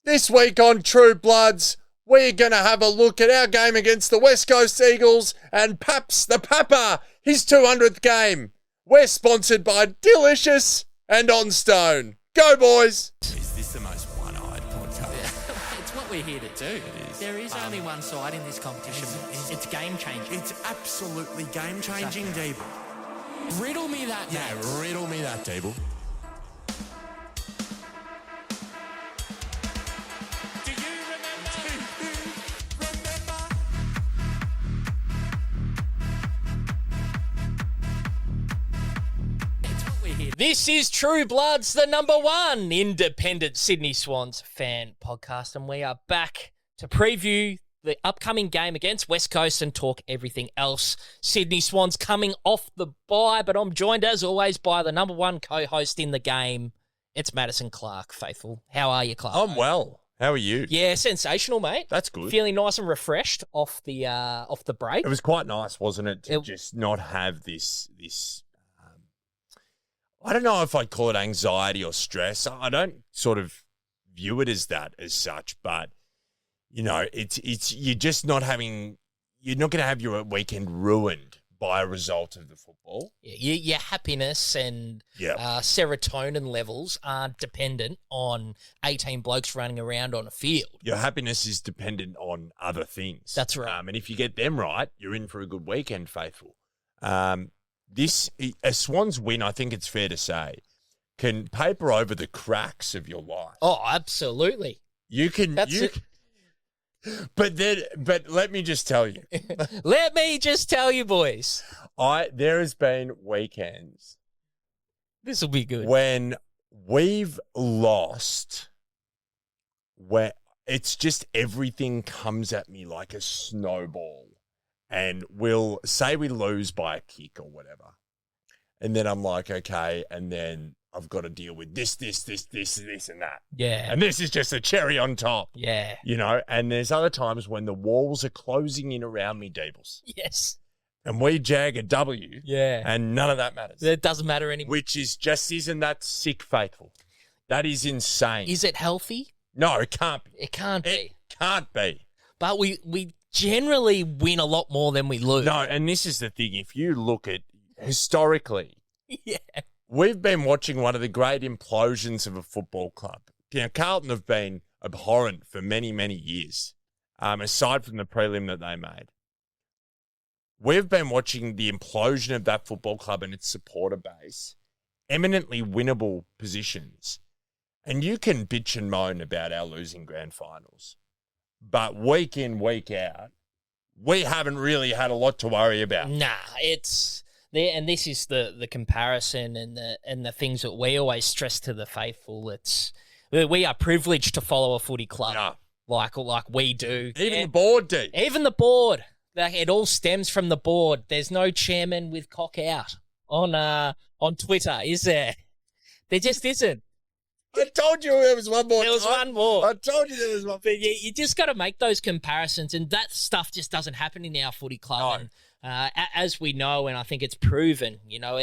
This week on True Bloods, we're going to have a look at our game against the West Coast Eagles and Paps the Papa, his 200th game. We're sponsored by Delicious and OnStone. Go, boys! Is this the most one-eyed podcast? Yeah. It's what we're here to do. There is only one side in this competition. It's game-changing. It's absolutely game-changing, Deeble. Riddle me that, Yeah, Dave. riddle me that, Deeble. Do you It's what we're here. This is True Bloods, the number one independent Sydney Swans fan podcast, and we are back to preview the upcoming game against West Coast and talk everything else. Sydney Swans coming off the bye, but I'm joined as always by the number one co-host in the game. It's Madison Clark, faithful. How are you, Clark? I'm well. How are you? Yeah, sensational, mate. That's good. Feeling nice and refreshed off the break. It was quite nice, wasn't it, to just not have this I don't know if I'd call it anxiety or stress. I don't sort of view it as that as such, but you know, it's you're just not having, you're not going to have your weekend ruined by a result of the football. Yeah, your happiness and serotonin levels aren't dependent on 18 blokes running around on a field. Your happiness is dependent on other things. That's right. And if you get them right, you're in for a good weekend, faithful. A Swans win, I think it's fair to say, can paper over the cracks of your life. Oh, absolutely. You can. But let me just tell you. Let me just tell you, boys. There has been weekends. This will be good. When we've lost, where it's just everything comes at me like a snowball. And we'll say we lose by a kick or whatever. And then I'm like, okay, and then I've got to deal with this, and that. Yeah. And this is just a cherry on top. Yeah. You know, and there's other times when the walls are closing in around me, Deebles. Yes. And we jag a W. Yeah. And none of that matters. It doesn't matter anymore. Which is just, isn't that sick, faithful? That is insane. Is it healthy? No, it can't be. It can't be. It can't be. But we generally win a lot more than we lose. No, and this is the thing. If you look at historically, Yeah. we've been watching one of the great implosions of a football club. You know, Carlton have been abhorrent for many, many years, aside from the prelim that they made. We've been watching the implosion of that football club and its supporter base, eminently winnable positions. And you can bitch and moan about our losing grand finals. But week in, week out, we haven't really had a lot to worry about. Nah, it's there, and this is the comparison and the things that we always stress to the faithful. It's we are privileged to follow a footy club like we do. Even the board, D. Even the board. Like, it all stems from the board. There's no chairman with cock out on Twitter, is there? There just isn't. I told you there was one more. There was one more. I told you there was one. But you just got to make those comparisons, and that stuff just doesn't happen in our footy club. No. And, as we know, and I think it's proven, you know,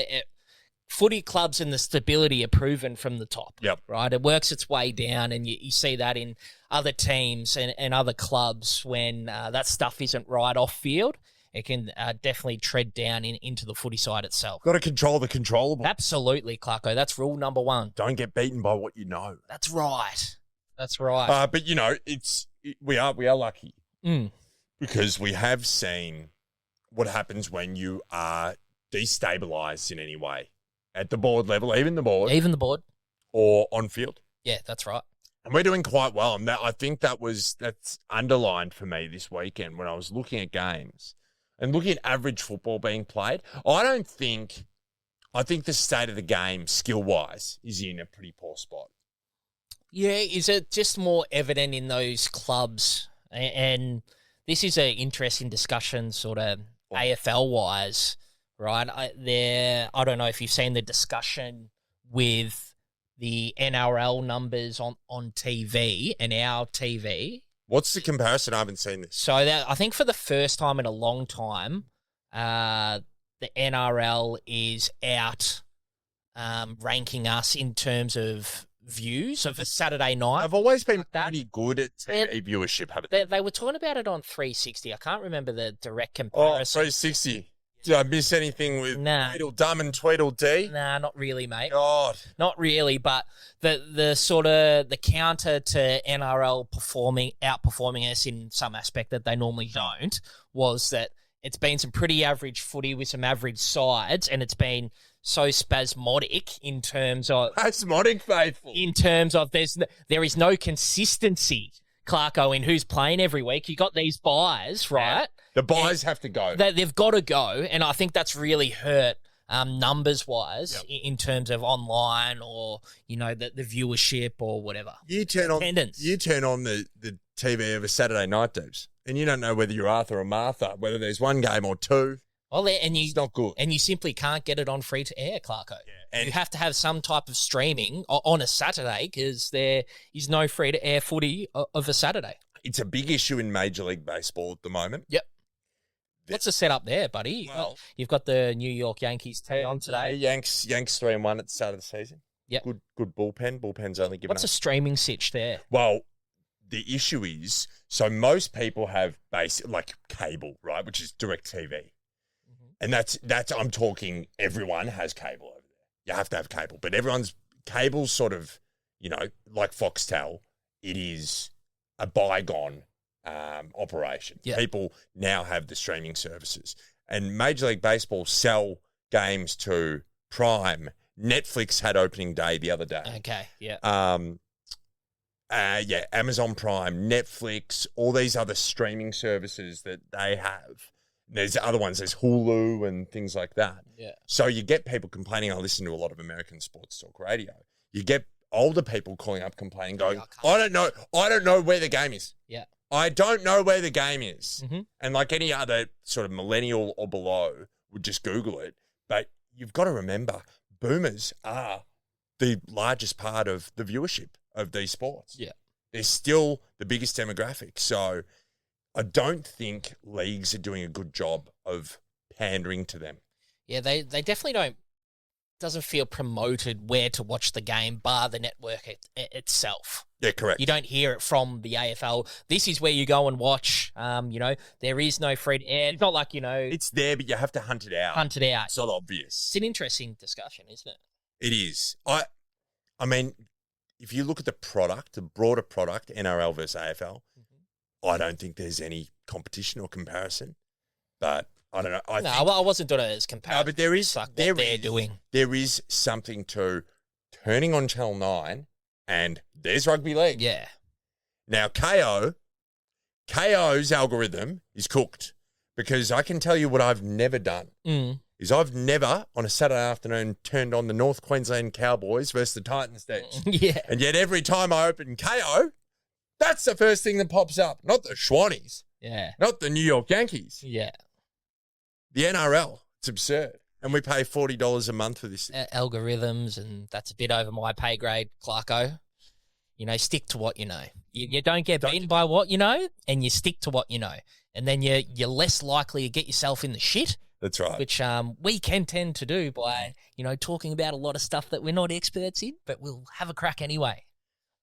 footy clubs and the stability are proven from the top. Yep. Right? It works its way down, and you see that in other teams and other clubs when that stuff isn't right off field. It can definitely tread down into the footy side itself. Got to control the controllable. Absolutely, Clarko. That's rule number one. Don't get beaten by what you know. That's right. That's right. But you know, we are lucky Mm. because we have seen what happens when you are destabilised in any way at the board level, even the board, or on field. Yeah, that's right. And we're doing quite well. And I think that's underlined for me this weekend when I was looking at games and looking at average football being played. I think the state of the game, skill-wise, is in a pretty poor spot. Yeah, is it just more evident in those clubs? And this is an interesting discussion, sort of AFL-wise, right? I don't know if you've seen the discussion with the NRL numbers on TV and our TV. What's the comparison? I haven't seen this. So I think for the first time in a long time, the NRL is out ranking us in terms of views of a Saturday night. I've always been like that. pretty good at TV viewership, haven't they? They were talking about it on 360. I can't remember the direct Oh, comparison. 360. Did I miss anything with Nah. Tweedledum and Tweedledee? Nah, not really, mate. God. Not really, but the sort of the counter to NRL outperforming us in some aspect that they normally don't was that it's been some pretty average footy with some average sides, and it's been so spasmodic in terms of Spasmodic, faithful. there is no consistency, Clarko, in who's playing every week. You got these buys, right? The buys have to go. They've got to go, and I think that's really hurt numbers-wise in terms of online or, the viewership or whatever. You turn on Attendance. the TV of a Saturday night, Debs, and you don't know whether you're Arthur or Martha, whether there's one game or two. Well, and It's not good. And you simply can't get it on free to air, Clarko. And You have to have some type of streaming on a Saturday because there is no free to air footy of a Saturday. it's a big issue in Major League Baseball at the moment. Yep. What's the setup there, buddy? Well, You've got the New York Yankees on today. Yanks 3-1 at the start of the season. Yep. Good bullpen. Bullpen's only given What's a streaming sitch there? Well, the issue is, so most people have like cable, right, which is direct TV. Mm-hmm. And that's I'm talking everyone has cable over there. You have to have cable. But everyone's cable's sort of, like Foxtel, it is a bygone operation. Yep. People now have the streaming services. And Major League Baseball sell games to Prime. Netflix had opening day the other day. Okay, yeah. Amazon Prime, Netflix, all these other streaming services that they have. There's other ones, there's Hulu and things like that. Yeah. So you get people complaining. I listen to a lot of American sports talk radio. You get older people calling up complaining, going, I don't know where the game is. Yeah. I don't know where the game is. Mm-hmm. And like any other sort of millennial or below would just Google it. But you've got to remember, boomers are the largest part of the viewership of these sports. Yeah. They're still the biggest demographic. So I don't think leagues are doing a good job of pandering to them. Yeah, they definitely doesn't feel promoted where to watch the game, bar the network itself. Yeah, correct. You don't hear it from the AFL. This is where you go and watch. There is no free to air. It's not like, It's there, but you have to hunt it out. hunt it out. It's not obvious. It's an interesting discussion, isn't it? It is. I mean, if you look at the product, the broader product, NRL versus AFL, I don't think there's any competition or comparison. But I don't know. I wasn't doing it as comparison. No, but there is like there what they're is- doing. There is something to turning on Channel 9 and there's rugby league. Yeah. Now, KO's algorithm is cooked because I can tell you what I've never done is I've never on a Saturday afternoon turned on the North Queensland Cowboys versus the Titans Dutch. Yeah. And yet every time I open KO, that's the first thing that pops up. Not the Swannies, Yeah. not the New York Yankees, Yeah. the NRL. It's absurd. And we pay $40 a month for this. Algorithms, and that's a bit over my pay grade, Clarko. Stick to what you know. You don't get beaten by what you know, and you stick to what you know. And then you're less likely to get yourself in the shit, That's right. which we can tend to do by, talking about a lot of stuff that we're not experts in, but we'll have a crack anyway.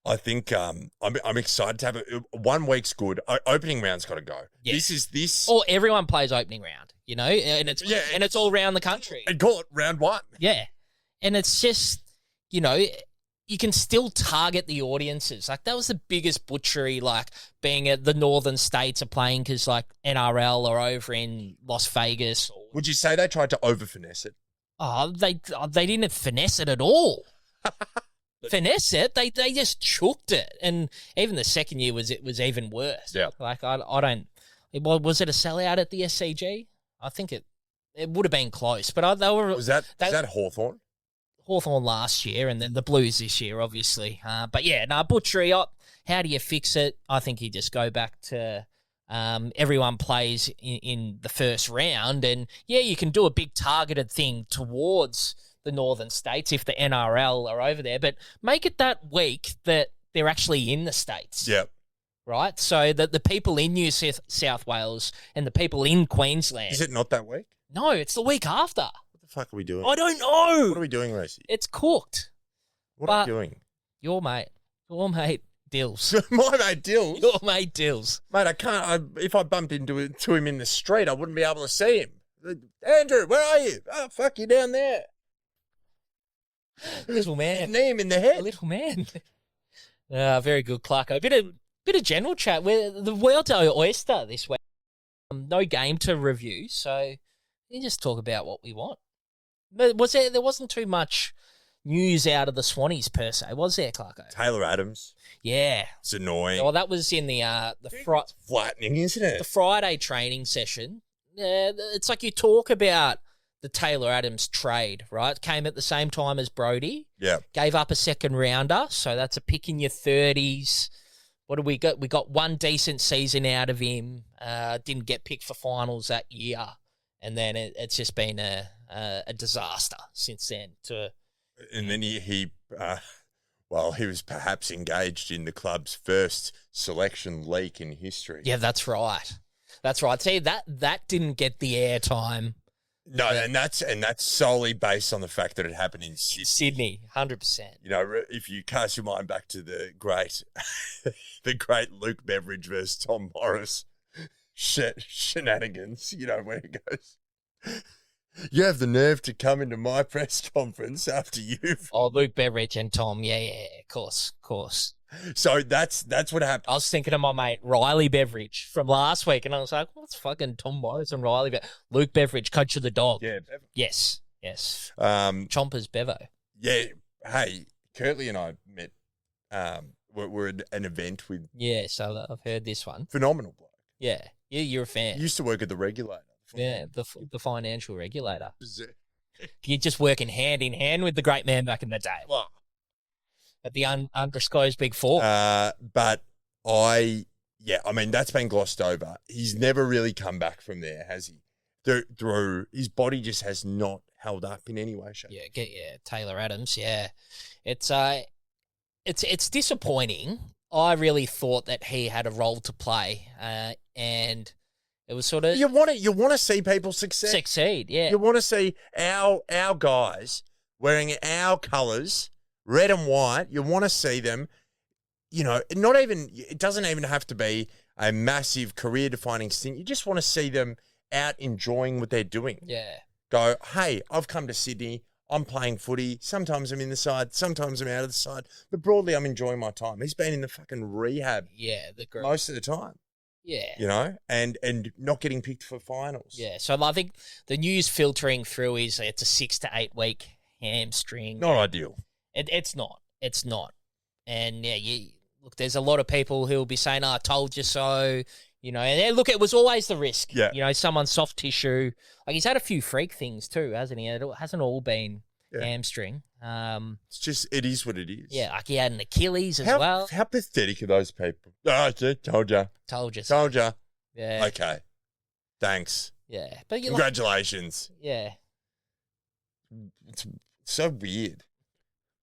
I think I'm excited to have it. 1 week's good. Opening round's got to go. Yeah. This. Or everyone plays opening round, and it's all around the country. And call it round 1. Yeah. And it's just, you can still target the audiences. Like, that was the biggest butchery, like, being at the northern states are playing because, like, NRL are over in Las Vegas. Would you say they tried to over-finesse it? Oh, they didn't finesse it at all. Finesse it, they just chooked it. And even the second year was even worse. Yeah. Like, I don't... Was it a sellout at the SCG? I think it would have been close. But they were... Was that Hawthorn? Hawthorn last year and then the Blues this year, obviously. But yeah, butchery up. How do you fix it? I think you just go back to everyone plays in the first round. And yeah, you can do a big targeted thing towards the northern states if the NRL are over there, but make it that week that they're actually in the states. Yeah. Right? So that the people in New South Wales and the people in Queensland. Is it not that week? No, it's the week after. What the fuck are we doing? I don't know. What are we doing, Lacey? It's cooked. What are we doing? Your mate. Dills. My mate Dills. Your mate Dills. Mate, I can't. If I bumped into him in the street, I wouldn't be able to see him. Andrew, where are you? Oh, fuck, you down there. Little man. Knee him in the A head. little man. Very good, Clarko. Bit of general chat. We're the World Oyster this week. No game to review, so you just talk about what we want. But there wasn't too much news out of the Swannies per se, was there, Clarko? Taylor Adams. Yeah. It's annoying. Well, that was in the It's flattening, isn't it? the Friday training session. It's like you talk about the Taylor Adams trade, right? Came at the same time as Brody. Yeah. Gave up a second rounder, so that's a pick in your 30s. What do we got? We got one decent season out of him. Didn't get picked for finals that year, and then it's just been a disaster since then. And then he was perhaps engaged in the club's first selection leak in history. Yeah, that's right. That's right. See, that didn't get the airtime. No, and that's solely based on the fact that it happened in Sydney. 100%. You know, if you cast your mind back to the great Luke Beveridge versus Tom Morris shenanigans, you know, where he goes, you have the nerve to come into my press conference after you've... Oh, Luke Beveridge and Tom. Yeah, of course. So that's what happened. I was thinking of my mate Riley Beveridge from last week, and I was like, what's fucking Tom Morris and Riley Luke Beveridge, coach of the dog. Yeah. Yes. Chompers Bevo. Yeah. Hey, Curtly and I met. We're at an event with. Yeah, so I've heard this one. Phenomenal bloke. Yeah, you're a fan. Used to work at the regulator. Yeah, the financial regulator. You're just working hand in hand with the great man back in the day. Well, at the undisclosed Big Four. But I mean, that's been glossed over. He's never really come back from there, has he? Through his body just has not held up in any way, shape. Yeah, Taylor Adams. Yeah, it's disappointing. I really thought that he had a role to play, and it was sort of you want to see people succeed. Yeah, you want to see our guys wearing our colours. Red and white, you want to see them, you know, it doesn't even have to be a massive career-defining stint. You just want to see them out enjoying what they're doing. Yeah. Go, hey, I've come to Sydney. I'm playing footy. Sometimes I'm in the side. Sometimes I'm out of the side. But broadly, I'm enjoying my time. He's been in the fucking rehab most of the time. Yeah. You know, and not getting picked for finals. Yeah. So I think the news filtering through is it's a 6 to 8 week hamstring. Not ideal. It's not. And look, there's a lot of people who will be saying, I told you so, you know, and look, it was always the risk. Yeah. You know, someone's soft tissue. Like he's had a few freak things too, hasn't he? It hasn't all been hamstring. It's just, it is what it is. Yeah, like he had an Achilles as well. How pathetic are those people? Oh, told you. Told you. Yeah. Okay. Thanks. Yeah. But congratulations. Yeah. It's so weird.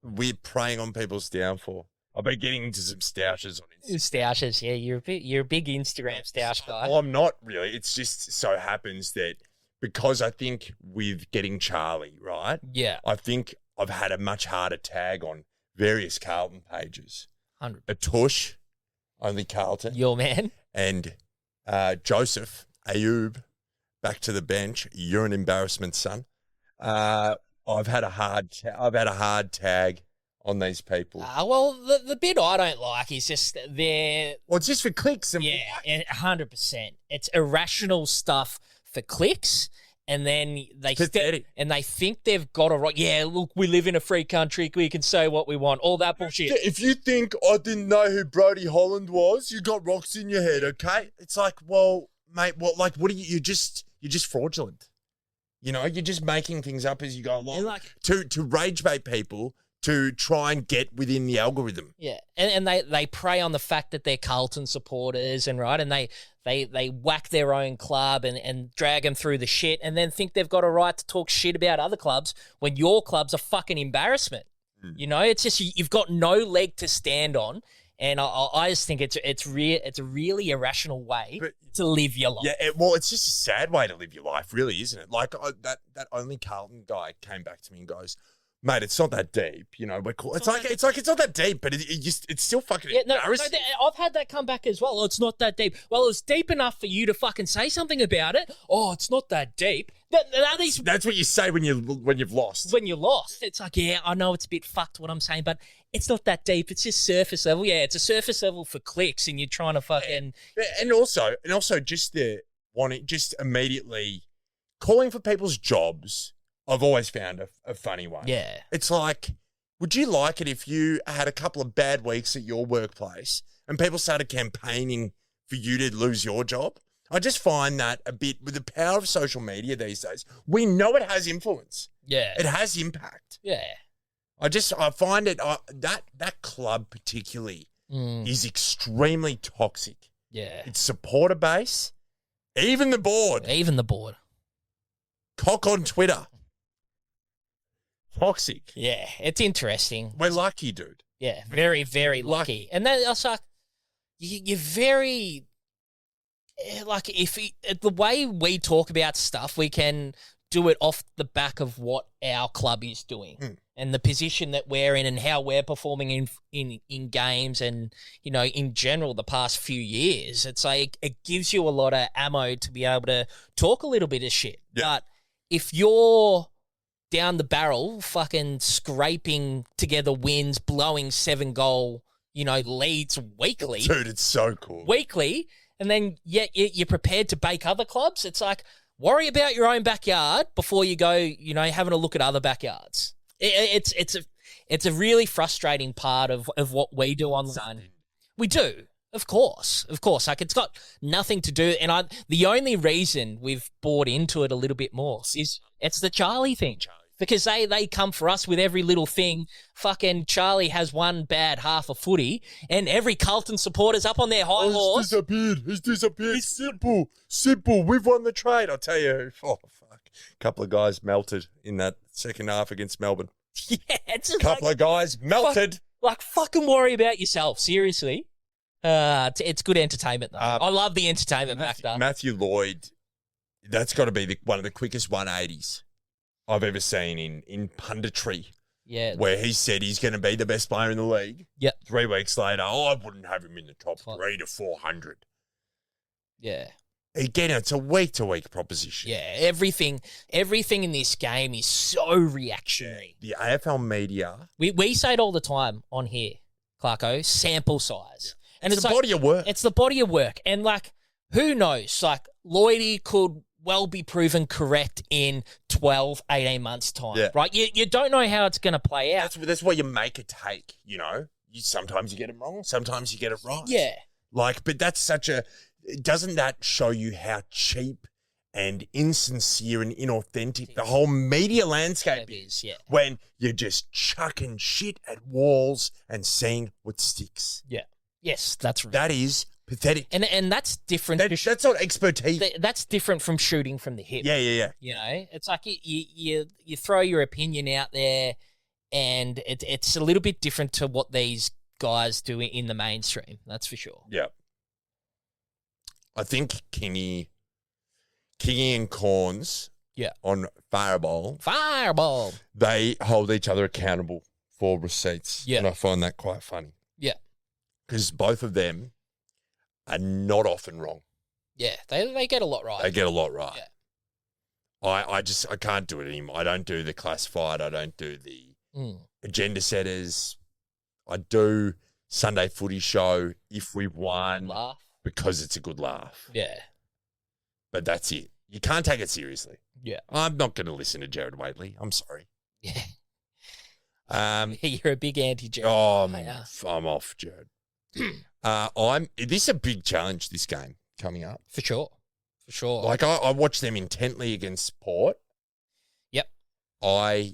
We're preying on people's downfall. I've been getting into some stoushes on Instagram. Stoushes, yeah. You're a big Instagram stoush guy. Well, I'm not really. It's just so happens that because I think with getting Charlie, right? Yeah. I think I've had a much harder tag on various Carlton pages. 100. Atush, only Carlton. Your man. And Joseph, Ayub, back to the bench. You're an embarrassment, son. I've had a hard tag on these people. Well, the bit I don't like is just they're... Well, it's just for clicks. And 100%. It's irrational stuff for clicks, and then they think they've got a right. Yeah, look, we live in a free country. We can say what we want. All that bullshit. If you think I didn't know who Brody Holland was, you got rocks in your head, okay? It's like, well, mate, what are you? You're just fraudulent. You know, you're just making things up as you go along. To rage bait people to try and get within the algorithm. Yeah, and they prey on the fact that they're Carlton supporters and they whack their own club and drag them through the shit and then think they've got a right to talk shit about other clubs when your club's a fucking embarrassment. You know, it's just you've got no leg to stand on. And I just think it's a really irrational way to live your life. Yeah, it's just a sad way to live your life, really, isn't it? Like that only Carlton guy came back to me and goes, mate, it's not that deep. You know, it's not that deep, but it's still fucking embarrassing. I've had that come back as well. Oh, it's not that deep. Well, it's deep enough for you to fucking say something about it. Oh, it's not that deep. That's what you say when you've lost. When you're lost, it's like, yeah, I know it's a bit fucked what I'm saying, but it's not that deep. It's just surface level. Yeah, it's a surface level for clicks, and you're trying to fucking and also just immediately calling for people's jobs. I've always found a funny one. Yeah. It's like, would you like it if you had a couple of bad weeks at your workplace and people started campaigning for you to lose your job? I just find that a bit, with the power of social media these days, we know it has influence. Yeah. It has impact. Yeah. I find it, that club particularly is extremely toxic. Yeah. Its supporter base, even the board. Cock on Twitter. Toxic. Yeah, it's interesting. We're lucky, dude. Yeah, very, very lucky. And then also, you're very, like, the way we talk about stuff, we can do it off the back of what our club is doing and the position that we're in and how we're performing in games and, you know, in general the past few years. It's like it gives you a lot of ammo to be able to talk a little bit of shit. Yeah. But if you're down the barrel, fucking scraping together wins, blowing 7-goal, you know, leads weekly. Dude, it's so cool. Weekly, and then yet you're prepared to bake other clubs. It's like, worry about your own backyard before you go, you know, having a look at other backyards. It's a really frustrating part of what we do online. We do. Of course. Like, it's got nothing to do, and the only reason we've bought into it a little bit more is it's the Charlie thing. Because they come for us with every little thing. Fucking Charlie has one bad half of footy, and every Carlton supporter's up on their high horse. He's disappeared. Simple. We've won the trade. I'll tell you. Oh, fuck. A couple of guys melted in that second half against Melbourne. Yeah, it's just couple of guys melted. Fucking worry about yourself. Seriously. It's good entertainment, though. I love the entertainment factor. Matthew Lloyd, that's got to be one of the quickest 180s I've ever seen in punditry. Yeah. Where he said he's going to be the best player in the league. Yep. 3 weeks later, I wouldn't have him in the top 3 to 400. Yeah. Again, it's a week-to-week proposition. Yeah, everything in this game is so reactionary. The AFL media. We say it all the time on here, Clarko, sample size. Yeah. And it's the body of work. It's the body of work. And, like, who knows? Like, Lloydie could well be proven correct in 12, 18 months' time, right? You don't know how it's going to play out. That's why you make a take, you know? Sometimes you get it wrong, sometimes you get it right. Yeah. Like, but that's doesn't that show you how cheap and insincere and inauthentic the whole media landscape is? Yeah. When you're just chucking shit at walls and seeing what sticks. Yeah. Yes, that's right. That is pathetic. And that's different. That's not expertise. That's different from shooting from the hip. Yeah. You know, it's like you throw your opinion out there, and it's a little bit different to what these guys do in the mainstream. That's for sure. Yeah. I think Kingy and Corns on Fireball, they hold each other accountable for receipts. Yeah. And I find that quite funny. Yeah. Because both of them are not often wrong. Yeah, they get a lot right. They get a lot right. Yeah. I can't do it anymore. I don't do the classified. I don't do the agenda setters. I do Sunday footy show if we won. Laugh. Because it's a good laugh. Yeah. But that's it. You can't take it seriously. Yeah. I'm not going to listen to Jared Waitley. I'm sorry. Yeah. You're a big anti-Jared. Oh, I'm off, Jared. This is a big challenge, this game coming up. For sure. Like, I watched them intently against Port. Yep. I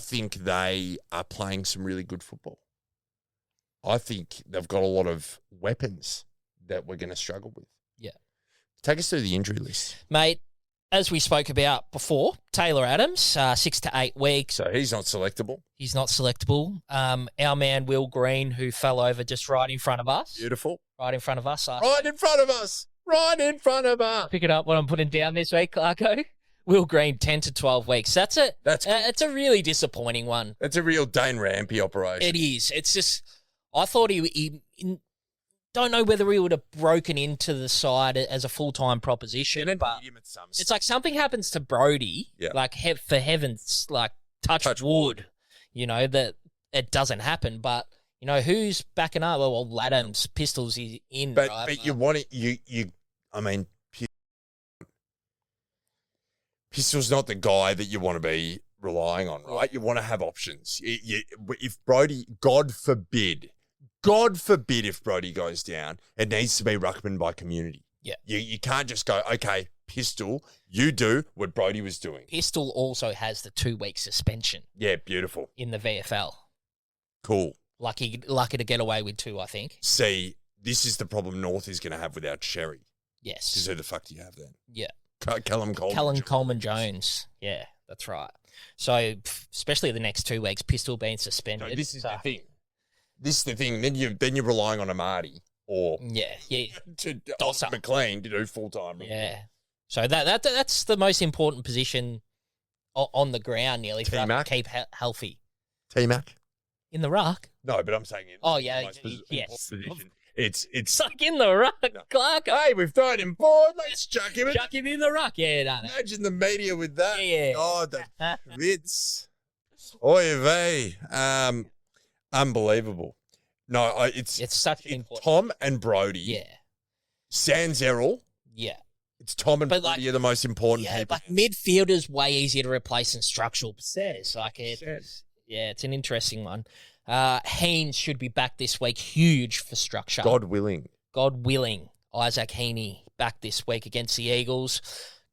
think they are playing some really good football. I think they've got a lot of weapons that we're going to struggle with. Yeah. Take us through the injury list. Mate, as we spoke about before, Taylor Adams, 6 to 8 weeks. So he's not selectable. Our man, Will Green, who fell over just right in front of us. Beautiful. Right in front of us. Right in front of us. Pick it up what I'm putting down this week, Clarko. Will Green 10 to 12 weeks. That's That's a really disappointing one. a real Dane Rampy operation. It is. It's just I thought he don't know whether he would have broken into the side as a full-time proposition, but it's like something happens to Brody, like for heaven's like touch wood, that it doesn't happen. But who's backing up? Well, Ladham's Pistols is in, but right? But you want it. I mean, Pistol's not the guy that you want to be relying on, right? You want to have options. If Brody, God forbid if Brody goes down, it needs to be ruckman by community. Yeah. You can't just go, okay, Pistol, you do what Brody was doing. Pistol also has the 2-week suspension. Yeah, beautiful. In the VFL. Cool. Lucky to get away with 2, I think. See, this is the problem North is going to have without Sherry. Yes. Because who the fuck do you have then? Yeah. Callum Coleman Jones. Yeah, that's right. So, especially the next 2 weeks, Pistol being suspended. No, this is the thing. Then you're relying on Amadi or to McLean to do full time. Yeah. So that's the most important position on the ground, nearly, for us to keep healthy. T-Mac? In the ruck? No, but I'm saying yes. Position. It's like in the ruck, Clark. Hey, we've thrown him forward. Let's chuck him in. Chuck him in the ruck. Yeah, no. Imagine the media with that. Yeah. Oh, the Ritz. Oy vey. Unbelievable. No, it's such an important. Tom and Brody. Yeah. Sans Errol. Yeah. It's Tom and Brody are the most important people. Like midfielder's way easier to replace than structural says. Like it's an interesting one. Haynes should be back this week. Huge for structure. God willing. Isaac Heaney back this week against the Eagles.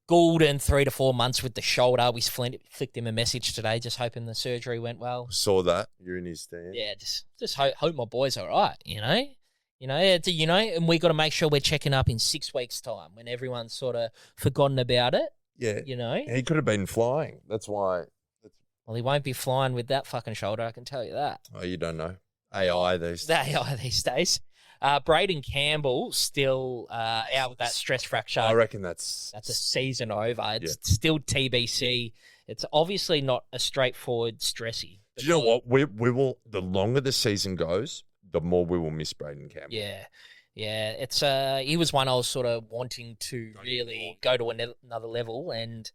Goulden 3 to 4 months with the shoulder. We flicked him a message today, just hoping the surgery went well. Saw that. You're in his stand. Yeah, just hope my boy's all right. And we got to make sure we're checking up in 6 weeks' time when everyone's sort of forgotten about it. Yeah, he could have been flying. That's why. Well, he won't be flying with that fucking shoulder, I can tell you that. Oh, you don't know. AI these days. Braden Campbell still out with that stress fracture. I reckon that's a season over. It's still TBC. It's obviously not a straightforward stressy. Do you know what? We will. The longer the season goes, the more we will miss Braden Campbell. Yeah. It's he was one I was sort of wanting to really go to another level, and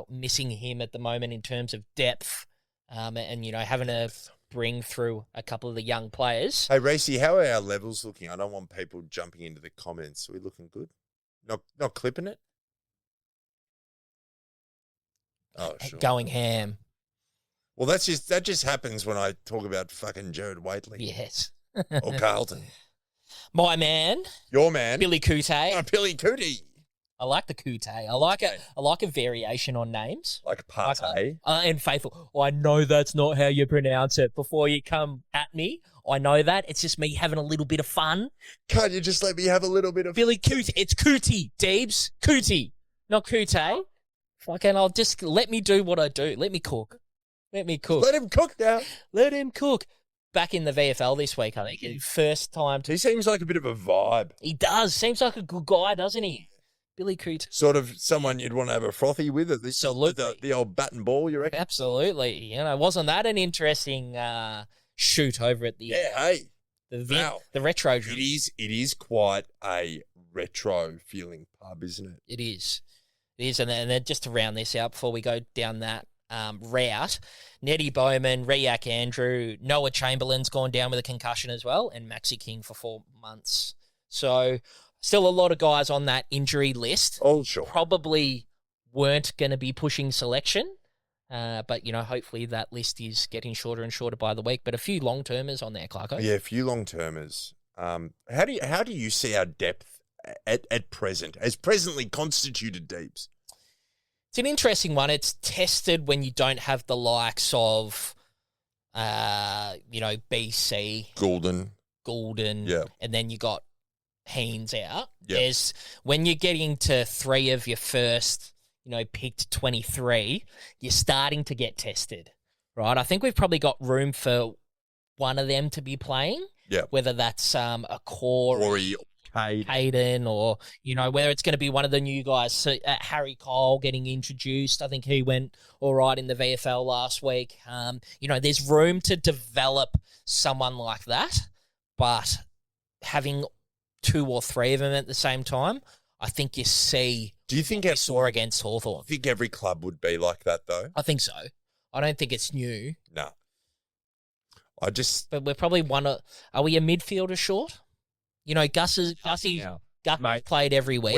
missing him at the moment in terms of depth, and having to bring through a couple of the young players. Hey, Racy, how are our levels looking? I don't want people jumping into the comments. Are we looking good? Not clipping it? Oh, sure. Going ham. Well, that just happens when I talk about fucking Jared Waitley. Yes. Or Carlton. My man. Your man. Billy Coote. Oh, Billy Coote. I like the Coote. I like it. I like a variation on names. Like Partey. And Faithful. I know that's not how you pronounce it. Before you come at me, I know that. It's just me having a little bit of fun. Can't you just let me have a little bit of Billy Coote. It's Cootie, Deebs. Cootie. Not Coote. Fucking, I'll just let me do what I do. Let me cook. Let him cook now. Let him cook. Back in the VFL this week, I think. First time. He seems like a bit of a vibe. He does. Seems like a good guy, doesn't he? Billy Coote. Sort of someone you'd want to have a frothy with. Absolutely. The old bat and ball, you reckon? Absolutely. Wasn't that an interesting shoot over at the the retro? It is quite a retro feeling pub, isn't it? It is. And then just to round this out before we go down that route, Nettie Bowman, Riak Andrew, Noah Chamberlain's gone down with a concussion as well, and Maxi King for 4 months. So still a lot of guys on that injury list. Oh, sure. Probably weren't going to be pushing selection, but hopefully that list is getting shorter and shorter by the week. But a few long-termers on there, Clarko. Yeah, a few long-termers. How do you see our depth at present, as presently constituted deeps? It's an interesting one. It's tested when you don't have the likes of, BC. Goulden. Yeah. And then you got Haynes out. Yeah. There's when you're getting to 3 of your first, picked 23, you're starting to get tested, right? I think we've probably got room for one of them to be playing. Yeah. Whether that's a core Corey Caden, or, whether it's going to be one of the new guys, Harry Cole getting introduced. I think he went all right in the VFL last week. There's room to develop someone like that, but having 2 or 3 of them at the same time, I think you see. Do you think we saw against Hawthorn? I think every club would be like that, though? I think so. I don't think it's new. No. But we're probably are we a midfielder short? Gus's played every week.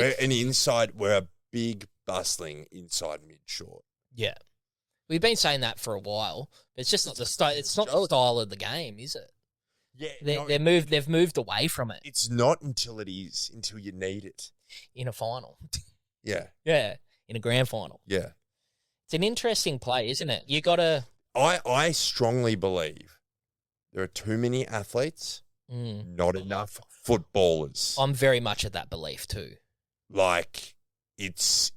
We're a big, bustling inside mid short. Yeah. We've been saying that for a while. It's just not the style of the game, is it? Yeah. They've moved away from it. It's not until you need it. In a final. Yeah. Yeah. In a grand final. Yeah. It's an interesting play, isn't it? You got to. I strongly believe there are too many athletes, not enough footballers. I'm very much of that belief too. Like, it's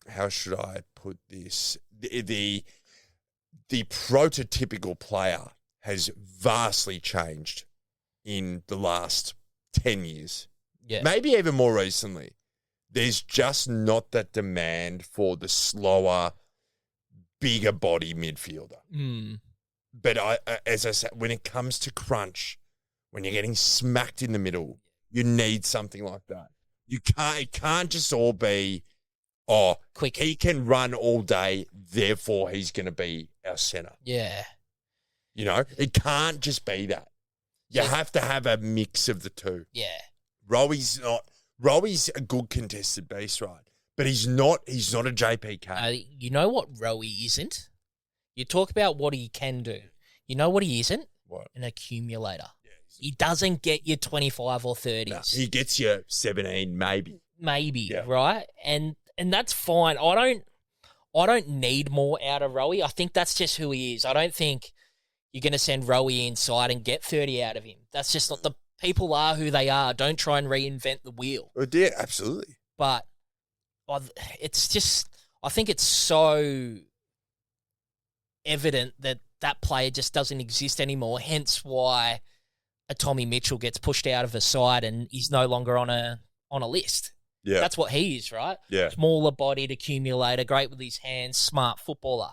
how should I put this? The prototypical player has vastly changed in the last 10 years. Yeah. Maybe even more recently. There's just not that demand for the slower, bigger body midfielder. But as I said, when it comes to crunch, when you're getting smacked in the middle, you need something like that. It can't just all be, quick. He can run all day, therefore he's going to be our centre. Yeah. It can't just be that. You have to have a mix of the two. Yeah. Rowi's a good contested beast, right? But he's not a JPK. You know what Rowie isn't? You talk about what he can do. You know what he isn't? What? An accumulator. Yeah, he doesn't get you 25 or 30s. No, he gets you 17, maybe. Maybe, right? And that's fine. I don't need more out of Rowie. I think that's just who he is. I don't think you're going to send Rowie inside and get 30 out of him. That's just not the people are who they are. Don't try and reinvent the wheel. Oh, dear, absolutely. But it's just, I think it's so evident that player just doesn't exist anymore. Hence why a Tommy Mitchell gets pushed out of a side and he's no longer on a list. Yeah. That's what he is, right? Yeah. Smaller bodied accumulator, great with his hands, smart footballer.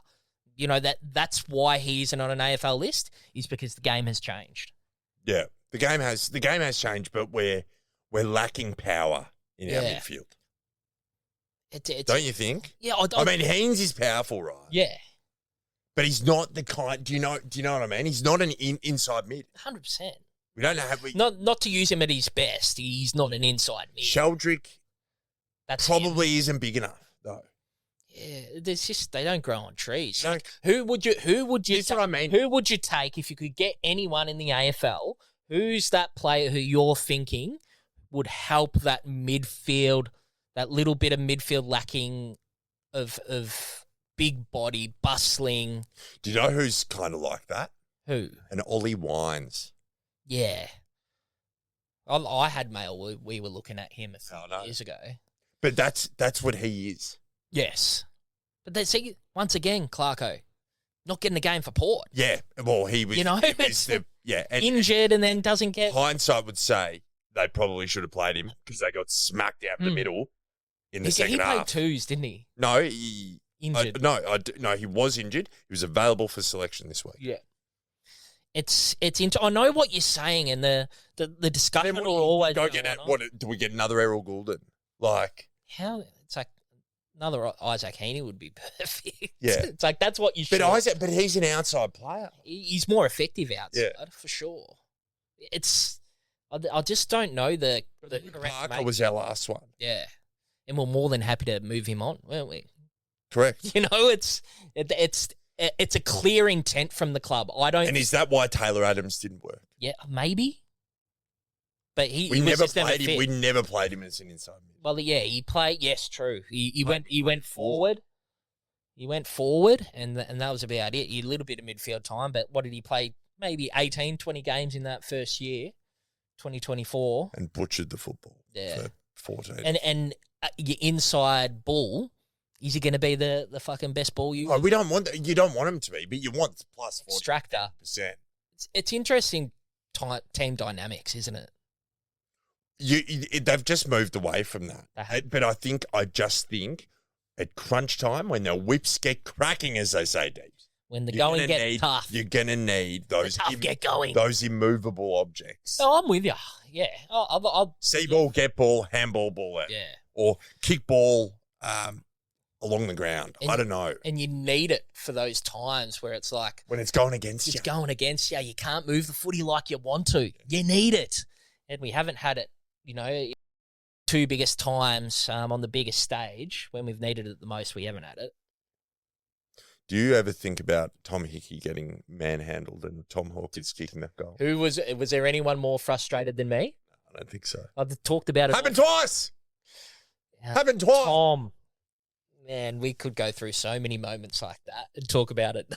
That's why he isn't on an AFL list, is because the game has changed. Yeah. The game has changed, but we're lacking power in our midfield. Don't you think? Yeah, I mean, Haynes is powerful, right? Yeah. But he's not the kind. Do you know what I mean? He's not an inside mid. 100%. We don't know how not to use him at his best. He's not an inside mid. Sheldrick probably isn't big enough though. Yeah, there's just they don't grow on trees. No. Who would you? That's what I mean. Who would you take if you could get anyone in the AFL? Who's that player who you're thinking would help that midfield, that little bit of midfield lacking of big body, bustling? Do you know who's kind of like that? Who? An Ollie Wines. Yeah. I had mail. We were looking at him a few years ago. But that's what he is. Yes. But see, once again, Clarko, not getting the game for Port. Yeah. Well, he was. And injured and then doesn't get. Hindsight would say they probably should have played him because they got smacked out in the middle in the second half. He played twos, didn't he? No, he injured. No, he was injured. He was available for selection this week. Yeah. I know what you're saying, and the discussion will always go get. What do we get? Another Errol Goulden? Like how? It's like another Isaac Heaney would be perfect. Yeah, it's like that's what you should. But he's an outside player. He's more effective outside for sure. I just don't know the Parker was our last one. Yeah, and we're more than happy to move him on, weren't we? Correct. It's a clear intent from the club. And is that why Taylor Adams didn't work? Yeah, maybe. But we never played him. We never played him as an inside mid. Well, yeah, he played. Yes, true. He went forward. He went forward, and that was about it. A little bit of midfield time, but what did he play? Maybe 18, 20 games in that first year, 2024, and butchered the football. Yeah, for 14. And your inside bull. Is he going to be the fucking best ball you? Oh, you don't want him to be, but you want plus 40%. It's interesting team dynamics, isn't it? They've just moved away from that. But I just think at crunch time, when the whips get cracking, as they say, Dave, When the going gets tough. You're going to need those get going. Those immovable objects. Oh, I'm with you. Yeah. I'll See ball, get ball, handball ball out. Yeah. Or kick ball along the ground. I don't know. And you need it for those times where it's like... when it's going against you. It's going against you. You can't move the footy like you want to. You need it. And we haven't had it, two biggest times on the biggest stage. When we've needed it the most, we haven't had it. Do you ever think about Tom Hickey getting manhandled and Tom Hawkins kicking that goal? Was there anyone more frustrated than me? I don't think so. I've talked about it. Happened twice. Happened twice. Tom, man, we could go through so many moments like that and talk about it.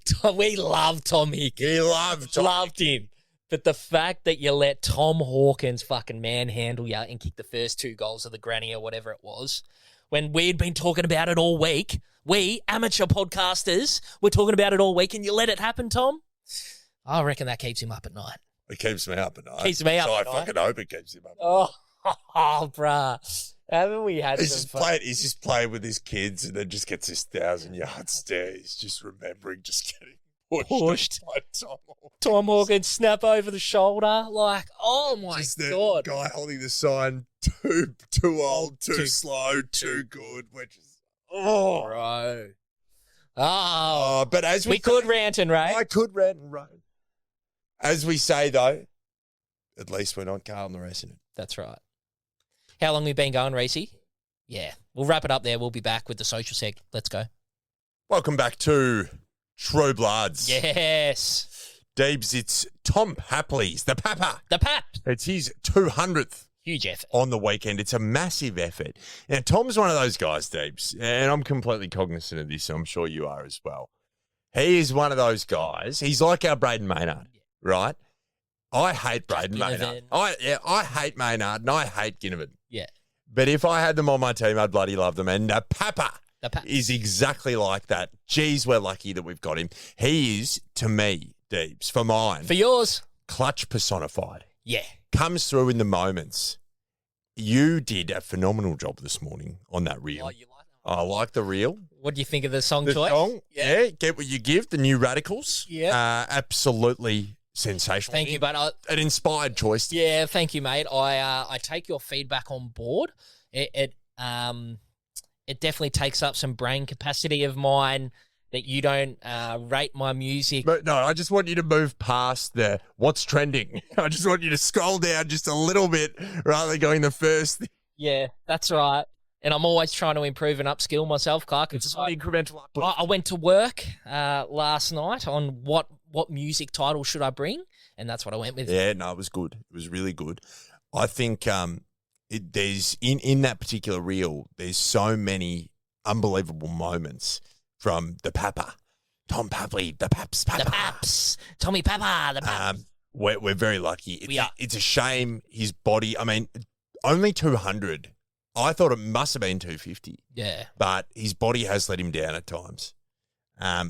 Tom, we love Tom Hickey. We loved him. But the fact that you let Tom Hawkins fucking manhandle you and kick the first 2 goals of the granny or whatever it was, when we'd been talking about it all week, we, amateur podcasters, were talking about it all week, and you let it happen, Tom? I reckon that keeps him up at night. It keeps me up at night. Keeps me up so at I night. fucking hope it keeps him up. Oh, bruh. Haven't we had He's just playing with his kids and then just gets this 1,000-yard stare. He's just remembering just getting pushed. By Tom Hawkins snap over the shoulder. Like, oh my just the God. guy holding the sign, too old, too slow, too good, which is, bro. Oh, but as we could rant and rave. I could rant and rave. As we say, though, at least we're not Carlton the rest of it. That's right. How long have we been going, Reese? Yeah. We'll wrap it up there. We'll be back with the social seg. Let's go. Welcome back to True Bloods. Yes. Deebs, it's Tom Papley's, the Papa. The Pap. It's his 200th. Huge effort. On the weekend. It's a massive effort. Now, Tom's one of those guys, Deebs, and I'm completely cognizant of this, so I'm sure you are as well. He is one of those guys. He's like our Braden Maynard, right? I hate Braden Maynard. I hate Maynard and I hate Ginnivan. Yeah. But if I had them on my team, I'd bloody love them. And Papa is exactly like that. Geez, we're lucky that we've got him. He is, to me, Deebs, for mine. For yours. Clutch personified. Yeah. Comes through in the moments. You did a phenomenal job this morning on that reel. Oh, you like that? I like the reel. What do you think of the song The choice? song, yeah. Get What You Give, the New Radicals. Yeah. Absolutely sensational. Thank you, but an inspired choice. Yeah, thank you, mate. I take your feedback on board. It definitely takes up some brain capacity of mine that you don't rate my music. But no, I just want you to move past the what's trending. I just want you to scroll down just a little bit rather than going the first. Yeah, that's right. And I'm always trying to improve and upskill myself, Clark. It's an incremental uplift. I went to work last night on what music title should I bring, and that's what I went with. Yeah, no, it was good. It was really good. I think there's in that particular reel, there's so many unbelievable moments from the Papa, Tom Papley, the Paps, Papa. The Paps, Tommy Papa, the Paps. We're very lucky. We are. It's a shame his body. I mean, only 200. I thought it must have been 250. Yeah, but his body has let him down at times.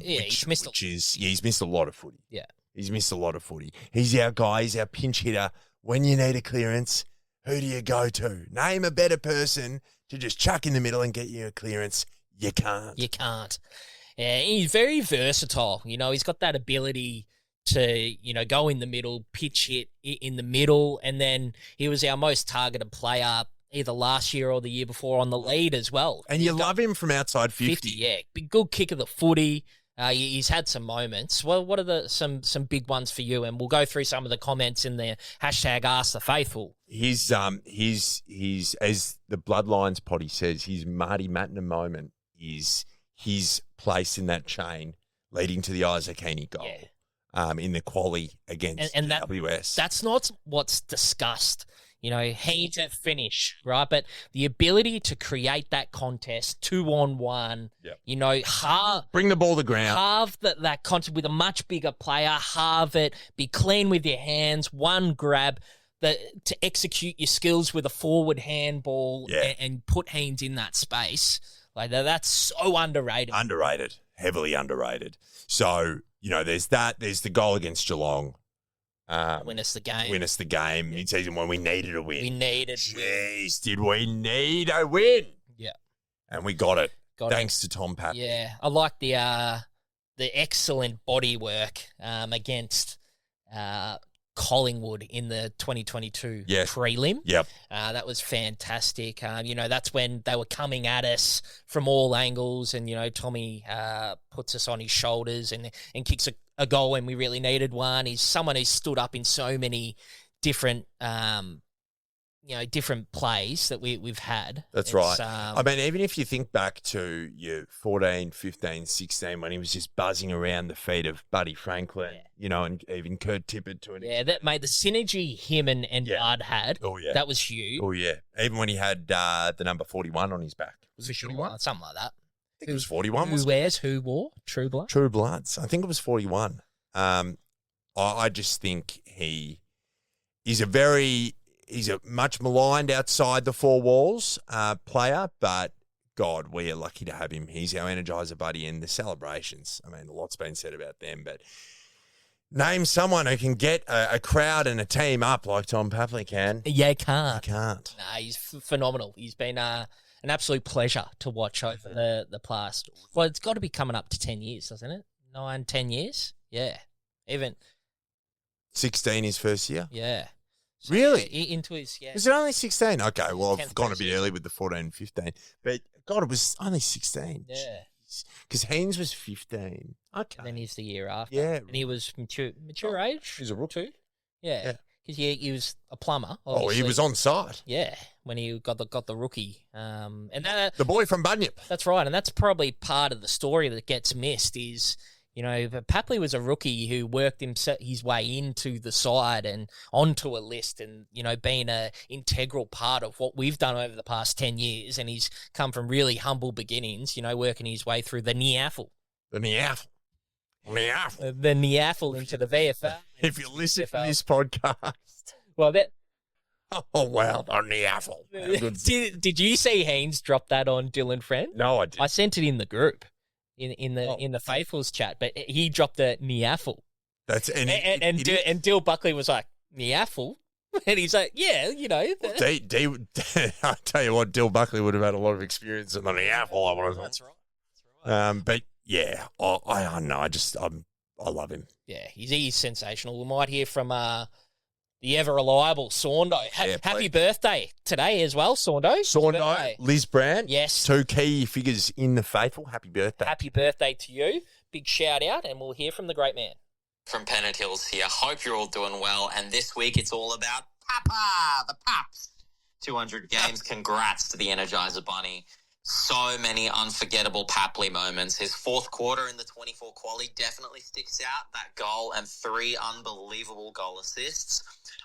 He's missed he's missed a lot of footy. Yeah, he's missed a lot of footy. He's our guy. He's our pinch hitter. When you need a clearance, who do you go to? Name a better person to just chuck in the middle and get you a clearance. You can't. You can't. Yeah, he's very versatile. He's got that ability to, go in the middle, pitch hit in the middle, and then he was our most targeted player either last year or the year before on the lead as well. And you love him from outside 50. Yeah. Good kick of the footy. He's had some moments. Well, what are some big ones for you? And we'll go through some of the comments in the hashtag Ask the Faithful. He's as the Bloodlines potty says, his Marty Mattiner moment is his place in that chain leading to the Isaac Heaney goal in the quali against WS. That's not what's discussed. He to finish, right? But the ability to create that contest 2-on-1, bring the ball to ground. Halve that contest with a much bigger player, halve it, be clean with your hands, one grab, to execute your skills with a forward handball and put Haynes in that space. Like that's so underrated. Heavily underrated. So, there's that. There's the goal against Geelong. Win us the game. Win us the game mid-season when we needed a win. We needed. Jeez, did we need a win? Yeah. And we got it. Got Thanks to Tom Papley. Yeah, I like the excellent body work against Collingwood in the 2022 prelim. Yep. That was fantastic. That's when they were coming at us from all angles, and Tommy puts us on his shoulders and kicks a goal when we really needed one. He's someone who's stood up in so many different different plays that we've had. That's right. I mean, even if you think back to your 14, 15, 16, when he was just buzzing around the feet of Buddy Franklin, and even Kurt Tippett to an extent. That made the synergy him and Bud had. Oh, yeah. That was huge. Oh, yeah. Even when he had the number 41 on his back. Was it 41? Something like that. I think it was 41. Who wore? True Blood? True Bloods. I think it was 41. I just think he's a much maligned outside the four walls player, but God, we are lucky to have him. He's our energizer buddy, and the celebrations. I mean, a lot's been said about them, but name someone who can get a crowd and a team up like Tom Papley can. Yeah, can't. You can't. Nah, he's phenomenal. He's been an absolute pleasure to watch over the past. Well, it's got to be coming up to 10 years, doesn't it? 9, 10 years? Yeah. Even 16 his first year? Yeah. So, really? Into his, yeah. Is it only 16? Okay, well, I've gone a bit year. early with the 14 and 15. But, God, it was only 16. Yeah. Because Haynes was 15. Okay. And then he's the year after. Yeah. And he was mature age. He's a rookie. Too. Yeah. Because he was a plumber. Obviously. Oh, he was on site. Yeah. When he got the rookie. And the boy from Bunyip. That's right. And that's probably part of the story that gets missed is, Papley was a rookie who worked his way into the side and onto a list and, being an integral part of what we've done over the past 10 years. And he's come from really humble beginnings, working his way through the NIAFL. The NIAFL. The NIAFL into the VFL. If you listen to this podcast. Well, oh, wow, the NIAFL. Did you see Haynes drop that on Dylan Friend? No, I didn't. I sent it in the group. In the Faithfuls chat, but he dropped the Niaffle. And Dill Buckley was like, Niaffle? And he's like, yeah, I'll tell you what, Dill Buckley would have had a lot of experience in the Niaffle, I want to That's right. But yeah, I know, I love him. Yeah, he's sensational. We might hear from the ever-reliable Saundo. Happy birthday today as well, Saundo. Saundo, Liz Brand. Yes. 2 key figures in the faithful. Happy birthday. Happy birthday to you. Big shout-out, and we'll hear from the great man. From Pennant Hills here. Hope you're all doing well. And this week it's all about Papa, the Paps. 200 games. Congrats to the Energizer Bunny. So many unforgettable Papley moments. His fourth quarter in the 24 quali definitely sticks out. That goal and 3 unbelievable goal assists.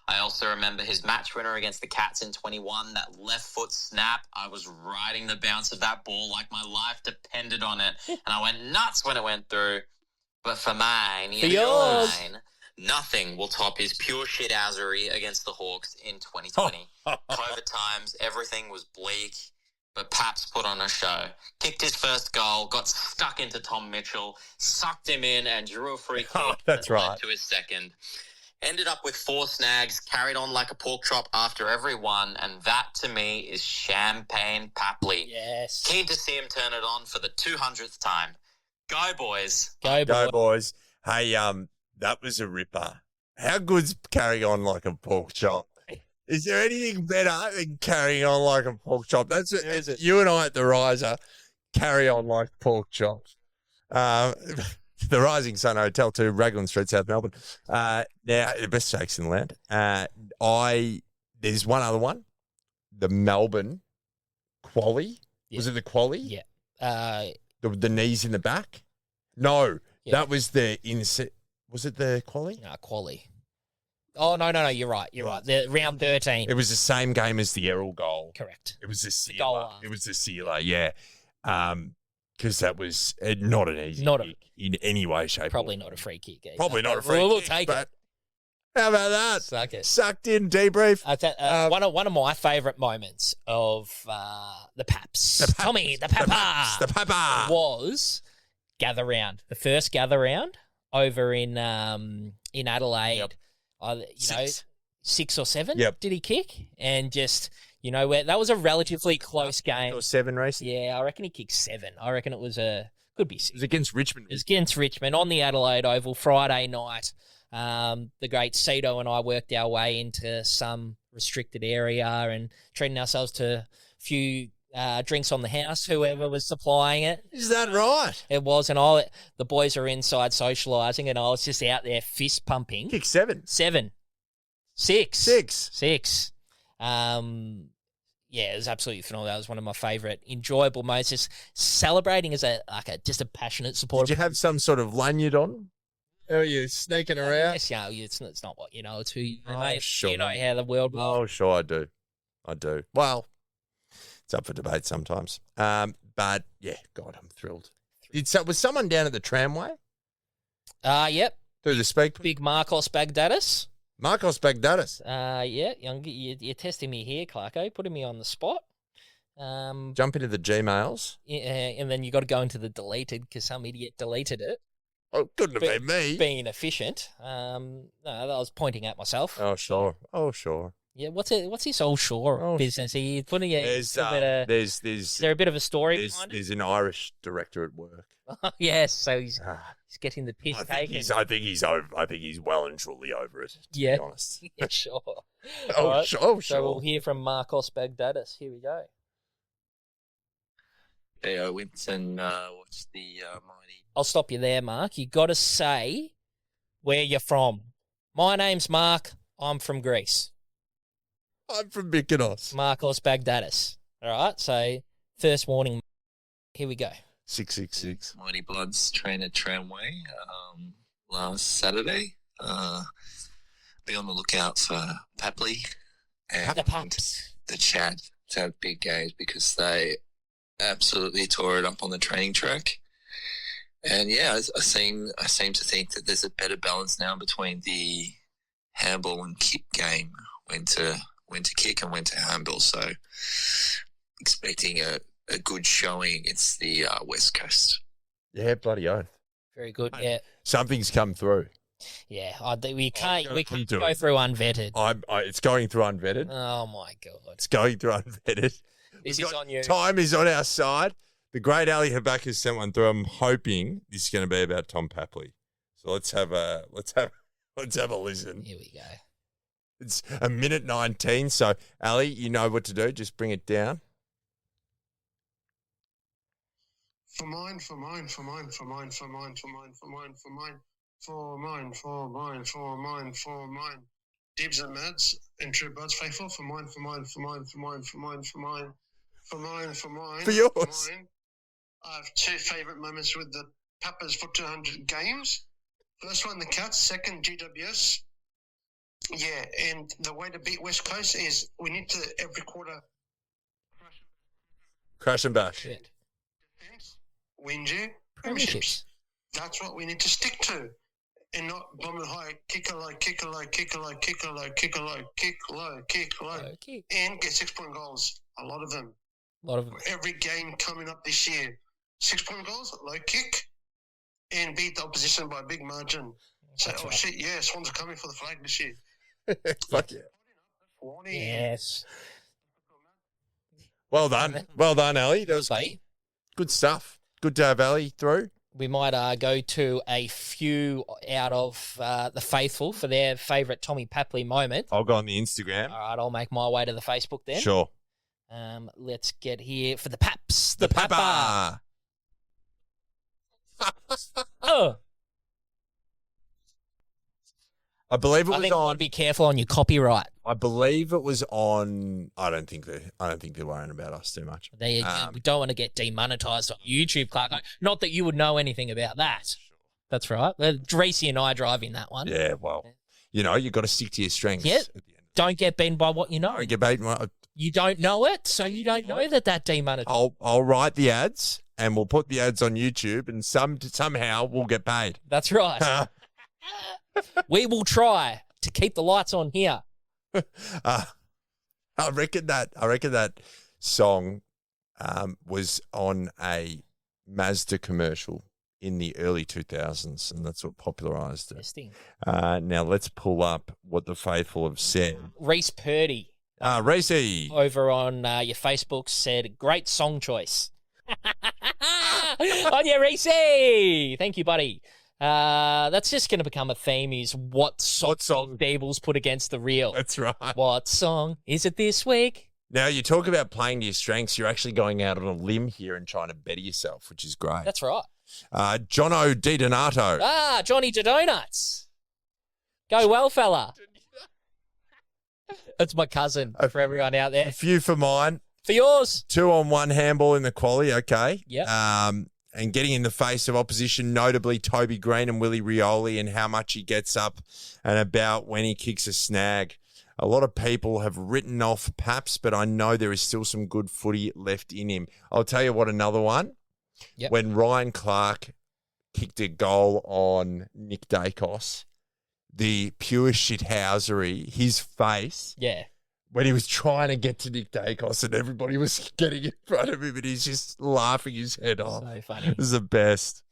I also remember his match winner against the Cats in 21, that left foot snap. I was riding the bounce of that ball like my life depended on it. And I went nuts when it went through. But for mine, nothing will top his pure shithousery against the Hawks in 2020. COVID times, everything was bleak. But Paps put on a show. Kicked his first goal, got stuck into Tom Mitchell, sucked him in, and drew a free kick. That's right. Led to his second. Ended up with 4 snags, carried on like a pork chop after every one, and that, to me, is champagne Papley. Yes. Keen to see him turn it on for the 200th time. Go, boys. Go, boys. Hey, that was a ripper. How good's carrying on like a pork chop? Is there anything better than carrying on like a pork chop? That's it. You and I at the Riser carry on like pork chops. The Rising Sun Hotel 2, Raglan Street, South Melbourne. Now, the best shakes in the land. There's one other one. The Melbourne quali. Yeah. Was it the quali? Yeah. The knees in the back? No. Yeah. That was the inset. Was it the quali? No, quali. Oh, no, you're right. You're right. The round 13. It was the same game as the Errol goal. Correct. It was the sealer. It was the sealer, yeah. Because that was not an easy kick in any way, shape, probably not a free kick. Either. Probably not a free kick. We'll take it. How about that? Suck it. Sucked in, debrief. One of my favourite moments of the Paps. Tommy, the Papa. The Papa. Was gather round. The first gather round over in Adelaide. Yep. Six. 6 or 7 Yep. did he kick? And just, where that was a relatively close game. Or 7 racing. Yeah, I reckon he kicked 7. I reckon it was could be 6. It was against Richmond. It was against Richmond on the Adelaide Oval Friday night. The great Cito and I worked our way into some restricted area and treating ourselves to a few drinks on the house, whoever was supplying it. Is that right? It was, and the boys are inside socialising, and I was just out there fist pumping. Kick 7. 7. 6. 6. 6. Yeah, it was absolutely phenomenal. That was one of my favourite, enjoyable moments. Just celebrating as just a passionate supporter. Did you have some sort of lanyard on? Are you sneaking around? Yes, it's not what it's who you know, Oh, mate. sure. You know how the world works. Oh, sure, I do. Well, it's up for debate sometimes. But yeah, God, I'm thrilled. Was someone down at the tramway Yep. through the speak? Big Marcos Bagdatis. Marcos Bagdatis. Yeah, you're testing me here, Clarko, putting me on the spot. Jump into the Gmails. And then you got to go into the deleted because some idiot deleted it. Oh, couldn't have been me. Being efficient. No, I was pointing at myself. Oh, sure. Yeah, what's this all shore business? Are you putting Is there a bit of a story behind it? there's an Irish director at work. Yes, so he's getting the piss I taken. think he's over. I think he's well and truly over it. To Yeah. be honest. Yeah, sure. Oh, All right, sure. So we'll hear from Marcos Bagdatis. Here we go. Yeah, I went and watched the mighty. I'll stop you there, Mark. You got to say where you're from. My name's Mark. I'm from Greece. I'm from Mykonos. Marcos Bagdatis. All right, so first warning. Here we go. 666. Mighty Bloods train at Tramway last Saturday. Be on the lookout for Papley and The Paps. the Chad to have big games because they absolutely tore it up on the training track. And yeah, I seem to think that there's a better balance now between the handball and kick game, when to kick and when to handball. So expecting a good showing against the West Coast. Yeah, bloody oath. Very good. Yeah, Something's come through. yeah. We can't gotta go do it. through unvetted. It's going through unvetted. Oh my god. It's going through unvetted. This We've is got- on you. Time is on our side. The great Ali Habak has sent one through. I'm hoping this is going to be about Tom Papley. So let's have a listen. Here we go. It's a minute 19. So Ali, you know what to do. Just bring it down. For mine. Dibs and Mads and True Bloods faithful. For mine. For yours. I have two favourite moments with the Pappers for 200 games. First one, the Cats. Second, GWS. Yeah, and the way to beat West Coast is we need to every quarter Crash and bash. Shit. defense, win you, Premierships. premierships. That's what we need to stick to, and not bombing high, kick a low, Okay. and get 6-point goals. A lot of them. A lot of Every game coming up this year, 6-point goals, low kick, and beat the opposition by a big margin. So, That's right. shit, yeah, Swans are coming for the flag this year. Fuck yeah. yes. Well done, Ali. That was Mate, good stuff. Good to have Ali through. we might go to a few out of the faithful for their favourite Tommy Papley moment. I'll go on the Instagram. All right, I'll make my way to the Facebook then. Sure. Let's get here for the Paps. The Papa. Oh, I believe it I was think you on. want to be careful on your copyright. I believe it was on. I don't think they're worrying about us too much. We don't want to get demonetized on YouTube, Clark. Not that you would know anything about that. That's right. Dreesy and I driving that one. Yeah, well, you've got to stick to your strengths. Yep. At the end. Don't get beaten by what you know. Don't get beaten. You don't know it, so you don't know that demonetized. I'll write the ads and we'll put the ads on YouTube and somehow we'll get paid. That's right. We will try to keep the lights on here. I reckon that song was on a Mazda commercial in the early 2000s, and that's what popularised it. Interesting. Now let's pull up what the faithful have said. Reese Purdy Racy. over on your Facebook said, great song choice. On your Reese. Thank you, buddy. That's just going to become a theme is what song Deebles put against the reel. That's right. What song is it this week? Now, you talk about playing to your strengths. You're actually going out on a limb here and trying to better yourself, which is great. That's right. Jono Di Donato. Johnny Donuts. Go well, fella. That's my cousin for everyone out there. A few for mine. For yours. 2-on-1 handball in the quali, okay. Yep. And getting in the face of opposition, notably Toby Green and Willie Rioli, and how much he gets up and about when he kicks a snag. A lot of people have written off Paps, but I know there is still some good footy left in him. I'll tell you what, another one. Yep. When Ryan Clark kicked a goal on Nick Dacos, the pure shithousery, his face, Yeah. when he was trying to get to Nick Dacos and everybody was getting in front of him and he's just laughing his head off. So funny. This is the best.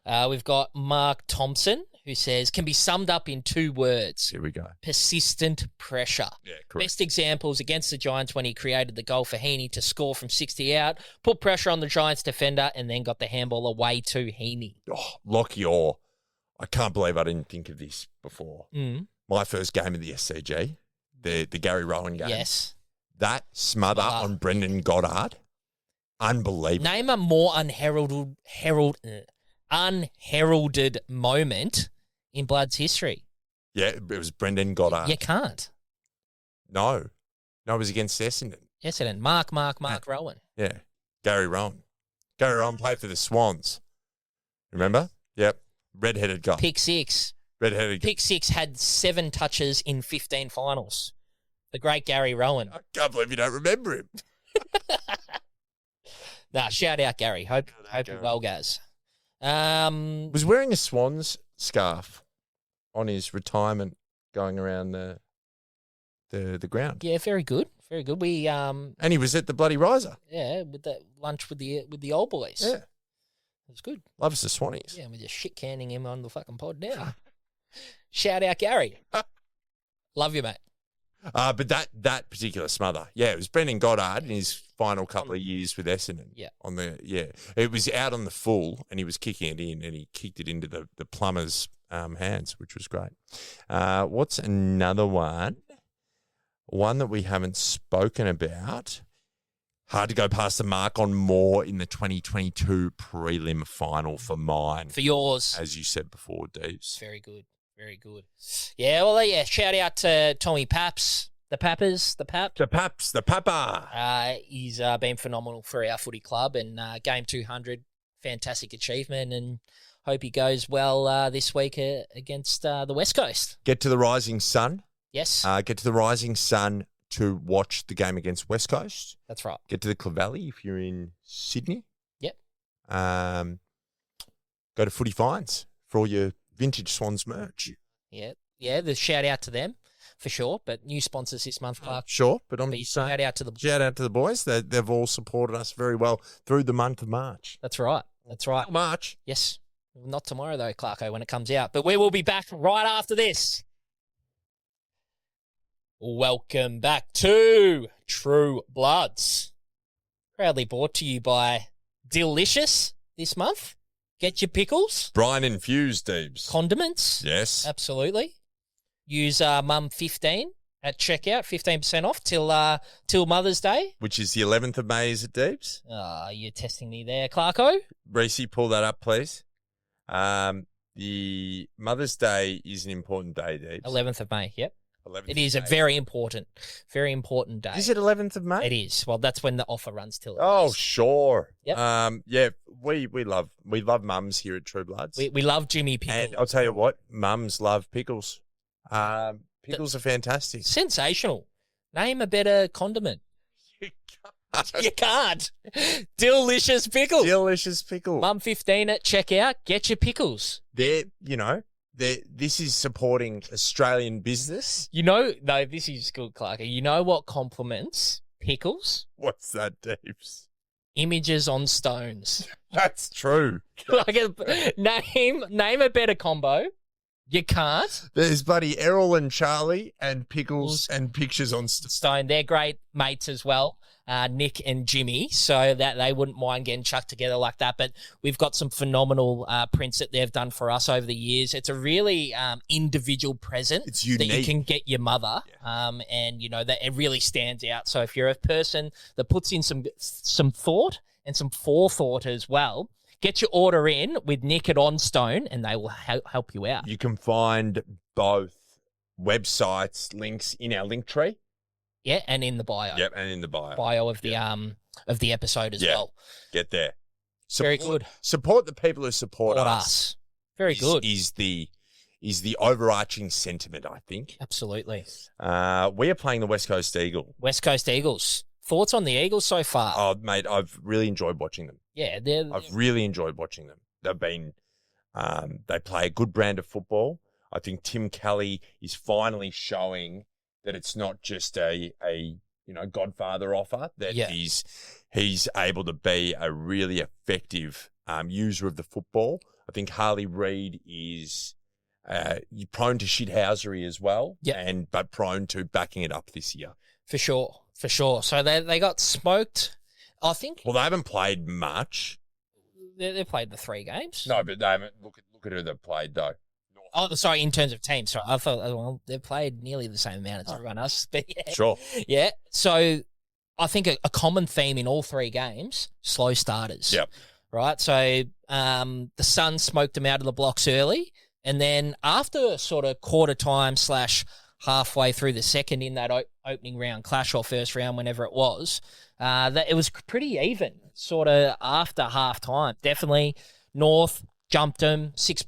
We've got Mark Thompson, who says, can be summed up in 2 words. Here we go. Persistent pressure. Yeah, correct. Best examples against the Giants when he created the goal for Heaney to score from 60 out, put pressure on the Giants defender, and then got the handball away to Heaney. Oh, Lockie Orr. I can't believe I didn't think of this before. Mm. My first game of the SCG, the Gary Rowan game. Yes. That smother on Brendan Goddard, unbelievable. Name a more unheralded moment in Blood's history. Yeah, it was Brendan Goddard. You can't. No, it was against Essendon. Essendon. Mark Rowan. Yeah, Gary Rowan. Gary Rowan played for the Swans. Remember? Yep. Red-headed guy. Pick 6. Red-headed guy. Pick 6 had 7 touches in 15 finals. The great Gary Rowan. I can't believe you don't remember him. Shout out Gary. Hope you're well, guys. Was wearing a Swans scarf on his retirement going around the ground. Yeah, very good. Very good. We And he was at the bloody riser. yeah, with the lunch with the old boys. Yeah. It was good. Loves the Swannies. Yeah, we're just shit canning him on the fucking pod now. Shout out Gary. Love you, mate. But that particular smother, yeah, it was Brendan Goddard in his final couple of years with Essendon. Yeah. It was out on the full, and he was kicking it in, and he kicked it into the plumber's hands, which was great. What's another one? One that we haven't spoken about. Hard to go past the mark on Moore in the 2022 prelim final for mine. For yours. As you said before, Deeves. Very good. Very good. Yeah, well, yeah, shout out to Tommy Paps, the Papas, the Pap. The Paps, the Papa. He's been phenomenal for our footy club and game 200, fantastic achievement, and hope he goes well this week against the West Coast. Get to the Rising Sun. Yes. Get to the Rising Sun to watch the game against West Coast. That's right. Get to the Clovelly if you're in Sydney. Yep. Go to Footy Finds for all your vintage Swans merch. Yeah, the shout out to them for sure. But new sponsors this month, Clark. Sure, but I'm just saying, shout out to the boys. They've all supported us very well through the month of March. That's right. That's right. March. Yes. Not tomorrow though, Clarko, when it comes out. But we will be back right after this. Welcome back to True Bloods. Proudly brought to you by Delicious this month. Get your pickles. Brine infused, Deebs. Condiments. Yes. Absolutely. Use Mum15 at checkout, 15% off till Mother's Day. Which is the 11th of May, is it, Deebs? You're testing me there, Clarko. Reese, pull that up, please. The Mother's Day is an important day, Deebs. 11th of May, yep. 11th It is a very important day. Is it 11th of May? It is. Well, that's when the offer runs till. Oh, sure. Yep. Yeah, we love mums here at True Bloods. We love Jimmy Pickles. And I'll tell you what, mums love pickles. Pickles are fantastic. Sensational. Name a better condiment. You can't. Delicious pickles. Delicious pickle. Mum15 at checkout. Get your pickles. This is supporting Australian business. No, this is good, Clark. You know what complements pickles? What's that, Deeps? Images on stones. That's true. Like name a better combo. You can't. There's buddy Errol and Charlie and Pickles and pictures on Stone. They're great mates as well, Nick and Jimmy, so that they wouldn't mind getting chucked together like that. But we've got some phenomenal prints that they've done for us over the years. It's a really individual present It's that you unique. can get your mother, and that it really stands out. So if you're a person that puts in some thought and some forethought as well, get your order in with Nick at OnStone, and they will help you out. You can find both websites links in our link tree. Yeah, and in the bio. Yep, and in the bio. Of the episode as well. Get there. Very good. Support the people who support Support us. us. Very good. Is the overarching sentiment, I think. Absolutely. We are playing the West Coast Eagle. West Coast Eagles. Thoughts on the Eagles so far? Oh, mate, I've really enjoyed watching them. Yeah, I've really enjoyed watching them. They've been, they play a good brand of football. I think Tim Kelly is finally showing that it's not just a Godfather offer, that he's able to be a really effective user of the football. I think Harley Reid is prone to shithousery as well, but prone to backing it up this year. For sure. So they got smoked, I think. Well, they haven't played much. They played the 3 games. No, but they haven't. Look at who they've played though. Oh, sorry, in terms of teams. Sorry, I thought, they've played nearly the same amount as everyone else. But yeah. Sure. Yeah. So I think a common theme in all 3 games, slow starters. Yep. Right. So the Suns smoked them out of the blocks early. And then after sort of quarter time / halfway through the second in that opening round clash or first round, whenever it was, that it was pretty even sort of after half time. Definitely North jumped them 6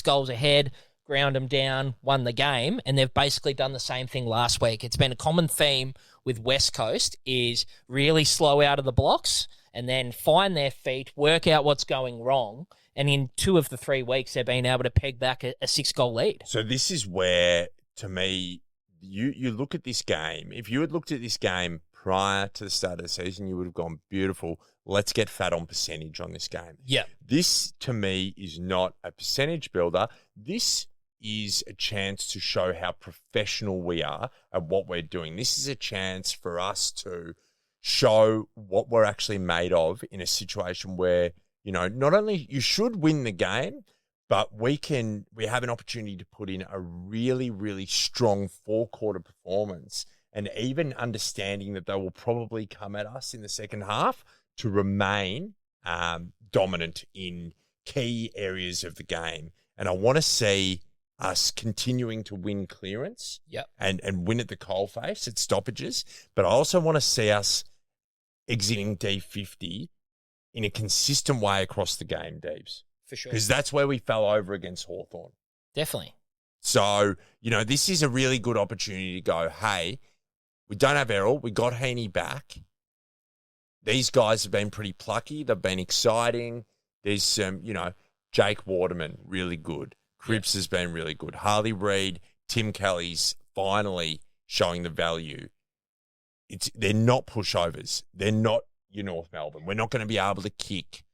goals ahead, ground them down, won the game. And they've basically done the same thing last week. It's been a common theme with West Coast is really slow out of the blocks and then find their feet, work out what's going wrong. And in 2 of the 3 weeks, they've been able to peg back a 6-goal lead. So this is where, to me, you look at this game. If you had looked at this game prior to the start of the season, you would have gone, beautiful, let's get fat on percentage on this game. Yeah. This, to me, is not a percentage builder. This is a chance to show how professional we are at what we're doing. This is a chance for us to show what we're actually made of in a situation where, not only you should win the game, but we have an opportunity to put in a really, really strong 4-quarter performance, and even understanding that they will probably come at us in the second half to remain dominant in key areas of the game. And I want to see us continuing to win clearance and win at the coalface at stoppages. But I also want to see us exiting D50 in a consistent way across the game, Deebs. For sure. Because that's where we fell over against Hawthorn. Definitely. So, this is a really good opportunity to go, hey, we don't have Errol. We got Heaney back. These guys have been pretty plucky. They've been exciting. There's some, Jake Waterman, really good. Cripps has been really good. Harley Reid, Tim Kelly's finally showing the value. They're not pushovers. They're not your North Melbourne. We're not going to be able to kick,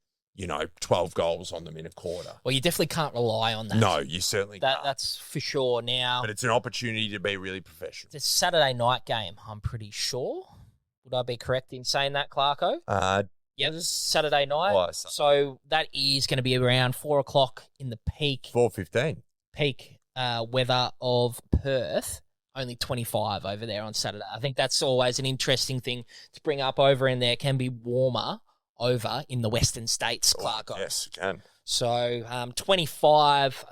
12 goals on them in a quarter. Well, you definitely can't rely on that. No, you certainly can't. That's for sure now. But it's an opportunity to be really professional. It's a Saturday night game, I'm pretty sure. Would I be correct in saying that, Clarko? Yep, Saturday night. Oh, so that is going to be around 4 o'clock in the peak 4:15. Peak weather of Perth. Only 25 over there on Saturday. I think that's always an interesting thing to bring up over in there. It can be warmer over in the Western States, Clarko. Yes, it can. So 25,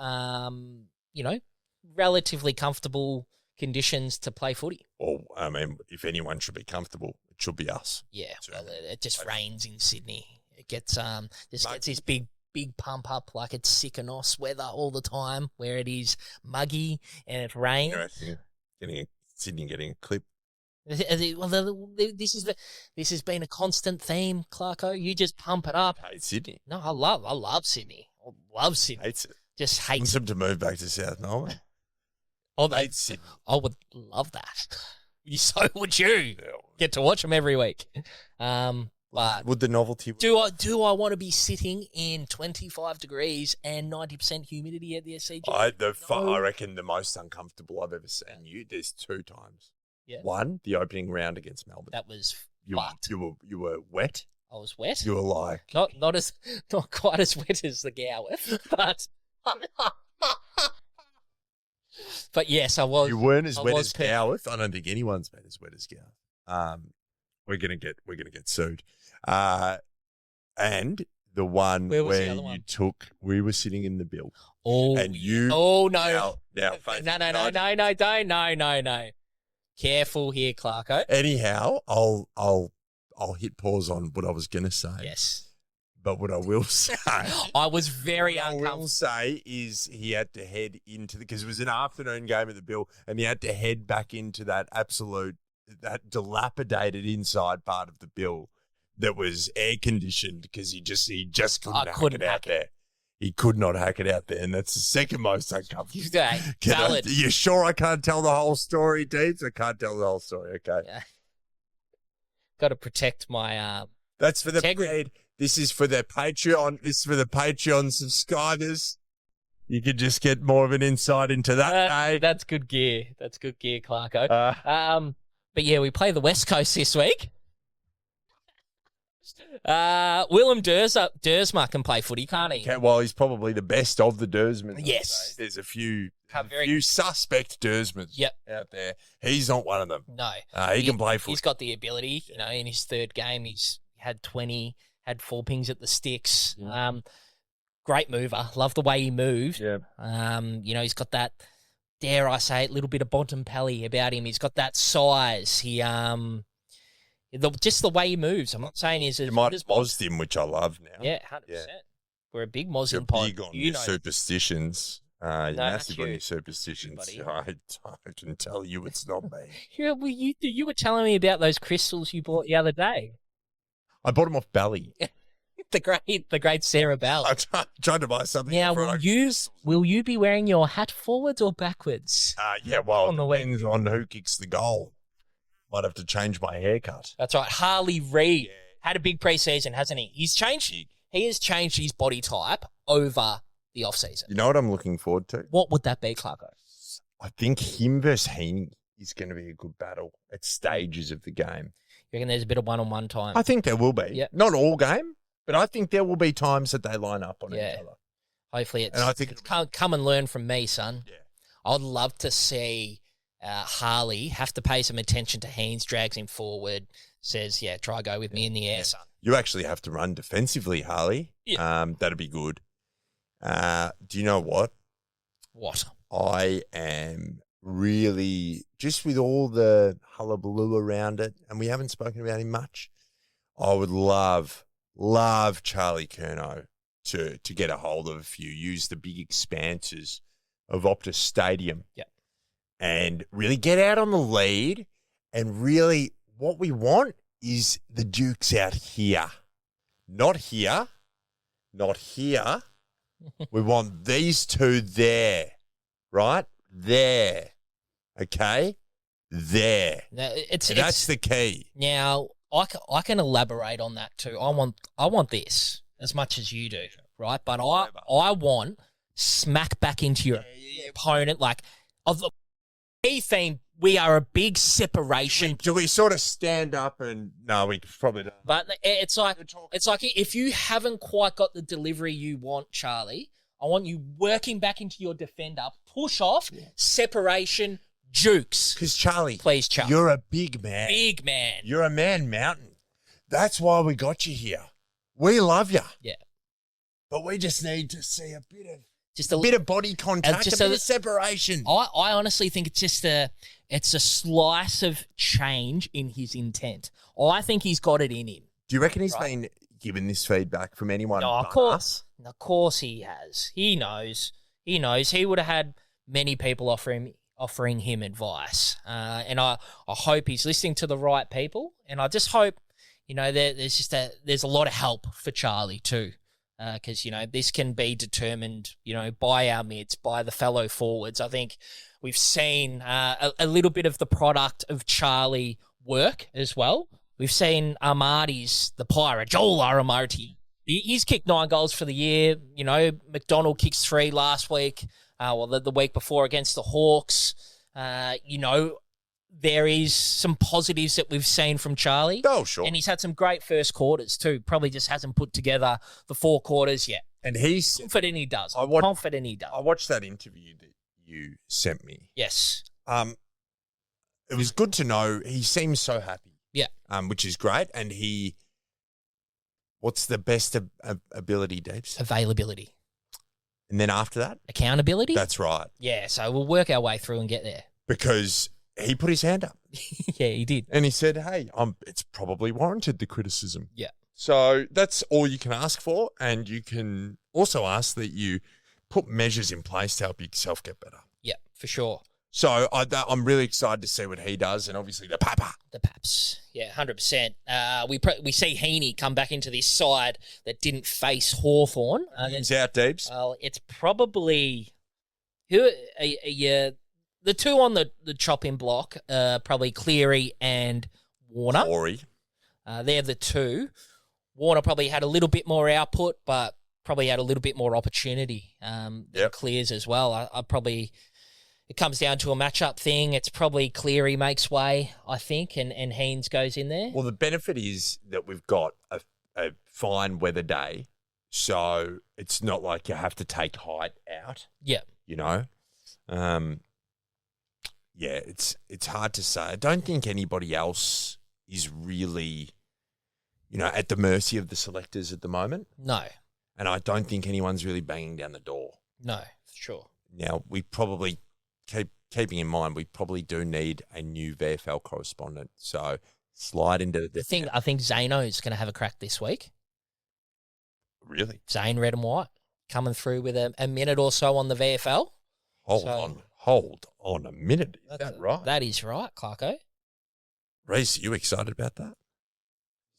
relatively comfortable conditions to play footy. Well, if anyone should be comfortable, it should be us. Yeah, well, it just rains in Sydney. It gets gets this big pump up like it's sick and os weather all the time, where it is muggy and it rains. Sydney getting a clip. Well, this has been a constant theme, Clarko. You just pump it up. Hate Sydney. No, I love Sydney. I love Sydney. Hates it. Just hates Wants them to move back to South Melbourne. Hates Sydney. I would love that. So would you. Get to watch them every week. But Would the novelty? do I want to be sitting in 25 degrees and 90% humidity at the SCG? I reckon the most uncomfortable I've ever seen you. There's 2 times. Yeah. One, the opening round against Melbourne. That was you fucked. you were wet. I was wet. You were like Not quite as wet as the Gowith, but yes, I was. You weren't as I wet was as pet- Gowith. I don't think anyone's been as wet as Gowith. We're gonna get sued. And the one Where was the where other one? we were sitting in the bill, Oh, and you. oh no! Now, Faith, No! Careful here, Clarko. Anyhow, I'll hit pause on what I was gonna say. Yes, But what I will say. I was very What I will uncomfortable. say is he had to head into because it was an afternoon game at the Bill, and he had to head back into that dilapidated inside part of the Bill that was air conditioned because he just couldn't hack it out there. He could not hack it out there, and that's the second most uncomfortable. Okay, valid. You sure I can't tell the whole story, Deeps? I can't tell the whole story. Okay, Yeah. Got to protect my that's for the integrity. paid. This is for the Patreon. This is for the Patreon subscribers. You could just get more of an insight into that. eh? That's good gear. That's good gear, Clarko. But yeah, we play the West Coast this week. Willem Dersma can play footy, can't he? Okay, well, he's probably the best of the Dersmans. I'd Yes. say. There's a few Very- suspect Dersmans Yep. out there. He's not one of them. No. He can play footy. He's got the ability. You know, in his third game, he's had 20, had 4 pings at the sticks. Great mover. Love the way he moved. Yeah. You know, he's got that, dare I say it, little bit of Bontempelli about him. He's got that size. He just the way he moves. I'm not saying he's as You might good as Mozzed him, which I love now. Yeah, 100%. We're a big You're Mozzing pod. big on You your know. superstitions. You're that's massive on you, your superstitions. buddy. I can tell you it's not me. Yeah, well, you were telling me about those crystals you bought the other day. I bought them off Bally. The great Sarah Bell. I tried to buy something. Now, for will you be wearing your hat forwards or backwards? Yeah, well, on the it depends on who kicks the goal. Might have to change my haircut. That's right. Harley Reid had a big preseason, hasn't he? He has changed his body type over the off-season. You know what I'm looking forward to? What would that be, Clarko? I think him versus Heaney is going to be a good battle at stages of the game. You reckon there's a bit of one-on-one time? I think there will be. Yeah. Not all game, but I think there will be times that they line up on each Yeah. other. Hopefully it's, And I think it's come and learn from me, son. Yeah. I'd love to see Harley have to pay some attention to Haynes, drags him forward, says, yeah, try go with me in the air, son. You actually have to run defensively, Harley. Yeah. That'd be good. Do you know what? What? I am really, just with all the hullabaloo around it, and we haven't spoken about him much, I would love Charlie Curnow to get a hold of a few, use the big expanses of Optus Stadium. Yep. And really get out on the lead, and really what we want is the Dukes out here. Not here. Not here. We want these two there, right? There. Okay? There. Now, That's the key. Now, I can elaborate on that too. I want this as much as you do, right? But I want smack back into your opponent, like of the key theme. We are a big separation. Do we sort of stand up and no? We probably don't. But it's like if you haven't quite got the delivery you want, Charlie, I want you working back into your defender, push off, separation, jukes. Because Charlie, Please, Charlie. you're a big man. Big man. You're a man mountain. That's why we got you here. We love you. Yeah. But we just need to see a bit of Just a bit of body contact, just a bit a- of separation. I honestly think it's just a slice of change in his intent. I think he's got it in him. Do you reckon he's been given this feedback from anyone? No, of but course. us? Of course he has. He knows. He would have had many people offering him advice. And I hope he's listening to the right people. And I just hope, there's a lot of help for Charlie too. Because, this can be determined, by our mids, by the fellow forwards. I think we've seen a little bit of the product of Charlie work as well. We've seen Armati's, the Pirate, Joel Armati. He's kicked 9 goals for the year. You know, McDonald kicks 3 last week, the week before against the Hawks. You know, there is some positives that we've seen from Charlie. Oh, sure. And he's had some great first quarters too. Probably just hasn't put together the 4 quarters yet. And he's confident he does. I watched that interview that you sent me. Yes. It was good to know he seems so happy. Yeah. Which is great. And what's the best ability, Deeps? Availability. And then after that? Accountability? That's right. Yeah, so we'll work our way through and get there. Because he put his hand up. Yeah, he did. And he said, hey, it's probably warranted, the criticism. Yeah. So that's all you can ask for. And you can also ask that you put measures in place to help yourself get better. Yeah, for sure. So I'm really excited to see what he does, and obviously the Papa. The Paps, yeah, 100%. We see Heaney come back into this side that didn't face Hawthorn. He's out, Deeps. It's probably the two on the chopping block, probably Cleary and Warner. Corey. They're the two. Warner probably had a little bit more output, but probably had a little bit more opportunity than Clears as well. I probably... It comes down to a matchup thing. It's probably Cleary makes way, I think, and Haynes goes in there. Well, the benefit is that we've got a fine weather day, so it's not like you have to take height out. Yeah. You know? Yeah, it's hard to say. I don't think anybody else is really, at the mercy of the selectors at the moment. No. And I don't think anyone's really banging down the door. No, for sure. Now, we probably... Keeping in mind, we probably do need a new VFL correspondent. So slide into the... I think Zano's going to have a crack this week. Really? Zane, red and white, coming through with a minute or so on the VFL. Hold on a minute. Is that right? That is right, Clarko. Reece, are you excited about that?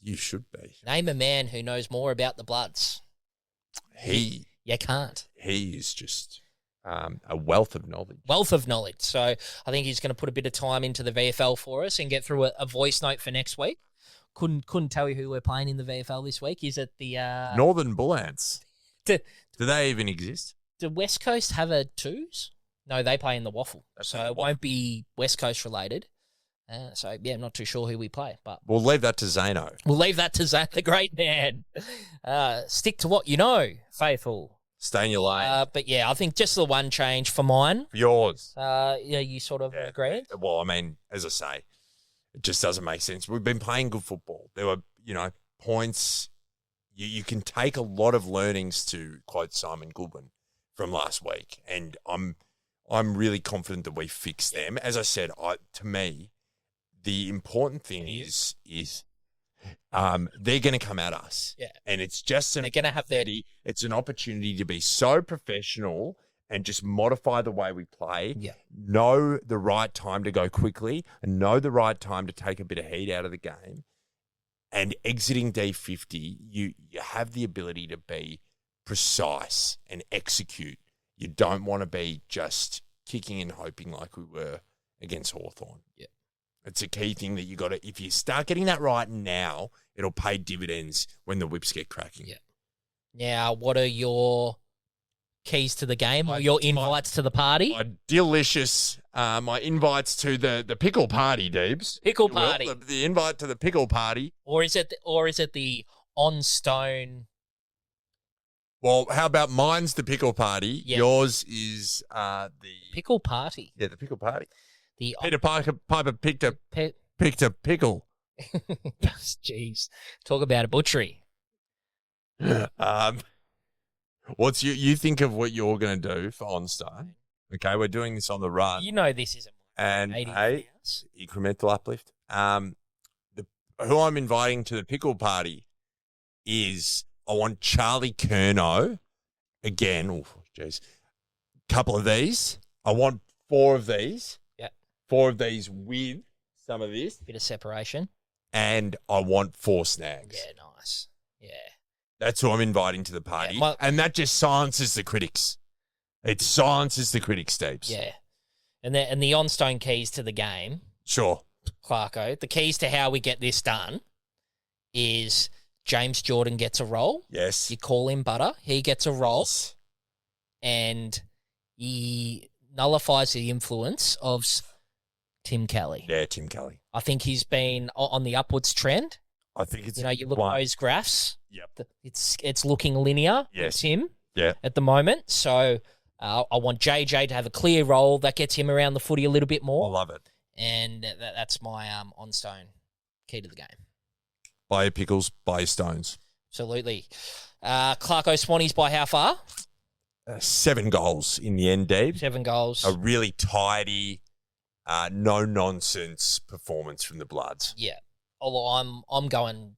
You should be. Name a man who knows more about the Bloods. You can't. He is just... a wealth of knowledge. So I think he's going to put a bit of time into the VFL for us and get through a voice note for next week. Couldn't tell you who we're playing in the VFL this week. Is it the Northern Bull Ants? Do they even exist? Do West Coast have a twos? No, they play in the Waffle, so it won't be West Coast related. So I'm not too sure who we play, but we'll leave that to Zano. We'll leave that to Zane, the great man. Stick to what you know, faithful. Stay in your lane. But I think just the one change for mine. For yours. You sort of agree? Well, I mean, as I say, it just doesn't make sense. We've been playing good football. There were, points. You can take a lot of learnings, to quote Simon Goodwin, from last week. And I'm really confident that we fixed them. As I said, to me, the important thing is they're going to come at us. Yeah. And it's just they're going to have their... It's an opportunity to be so professional and just modify the way we play. Yeah. Know the right time to go quickly and know the right time to take a bit of heat out of the game. And exiting D50, you have the ability to be precise and execute. You don't want to be just kicking and hoping like we were against Hawthorn. Yeah. It's a key thing that you got to, if you start getting that right now, it'll pay dividends when the whips get cracking. Yeah. Now, what are your keys to the game or your invites to the party? My delicious, my invites to the pickle party, Deebs. Pickle party. The invite to the pickle party. Or is it the OnStone? Well, how about mine's the pickle party? Yeah. Yours is the pickle party. Yeah, the pickle party. The Peter Piper picked a pickle. Jeez, talk about a butchery. What's you think of what you're going to do for OnStone? Okay, we're doing this on the run. You know this isn't. And hey, incremental uplift. Who I'm inviting to the pickle party is I want Charlie Curnow again. Oh, jeez, couple of these. I want 4 of these. Yeah, 4 of these with some of this bit of separation. And I want 4 snags. Yeah, nice. Yeah. That's who I'm inviting to the party. Yeah, and that just silences the critics. It silences the critics, Steeps. Yeah. And the OnStone keys to the game. Sure. Clarko, the keys to how we get this done is James Jordan gets a role. Yes. You call him Butter. He gets a role. And he nullifies the influence of Tim Kelly. Yeah, Tim Kelly. I think he's been on the upwards trend. I think it's You look at those graphs. Yep. It's looking linear. Yes. With Tim. Yeah. At the moment, so I want JJ to have a clear role that gets him around the footy a little bit I more, love it. and that's my OnStone key to the game. Buy your pickles, buy your stones. Absolutely. Clarko Swannies by how far? 7 goals in the end, Dave. 7 goals. A really tidy, no-nonsense performance from the Bloods. Yeah. Although I'm going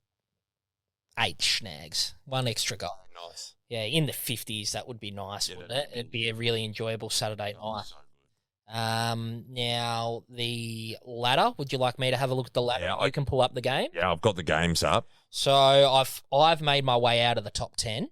8 snags, 1 extra goal. Nice. Yeah, in the 50s, that would be nice, wouldn't it? It'd be a really enjoyable Saturday night. Now, the ladder, would you like me to have a look at the ladder? Yeah, I can pull up the game. Yeah, I've got the games up. So I've made my way out of the top 10.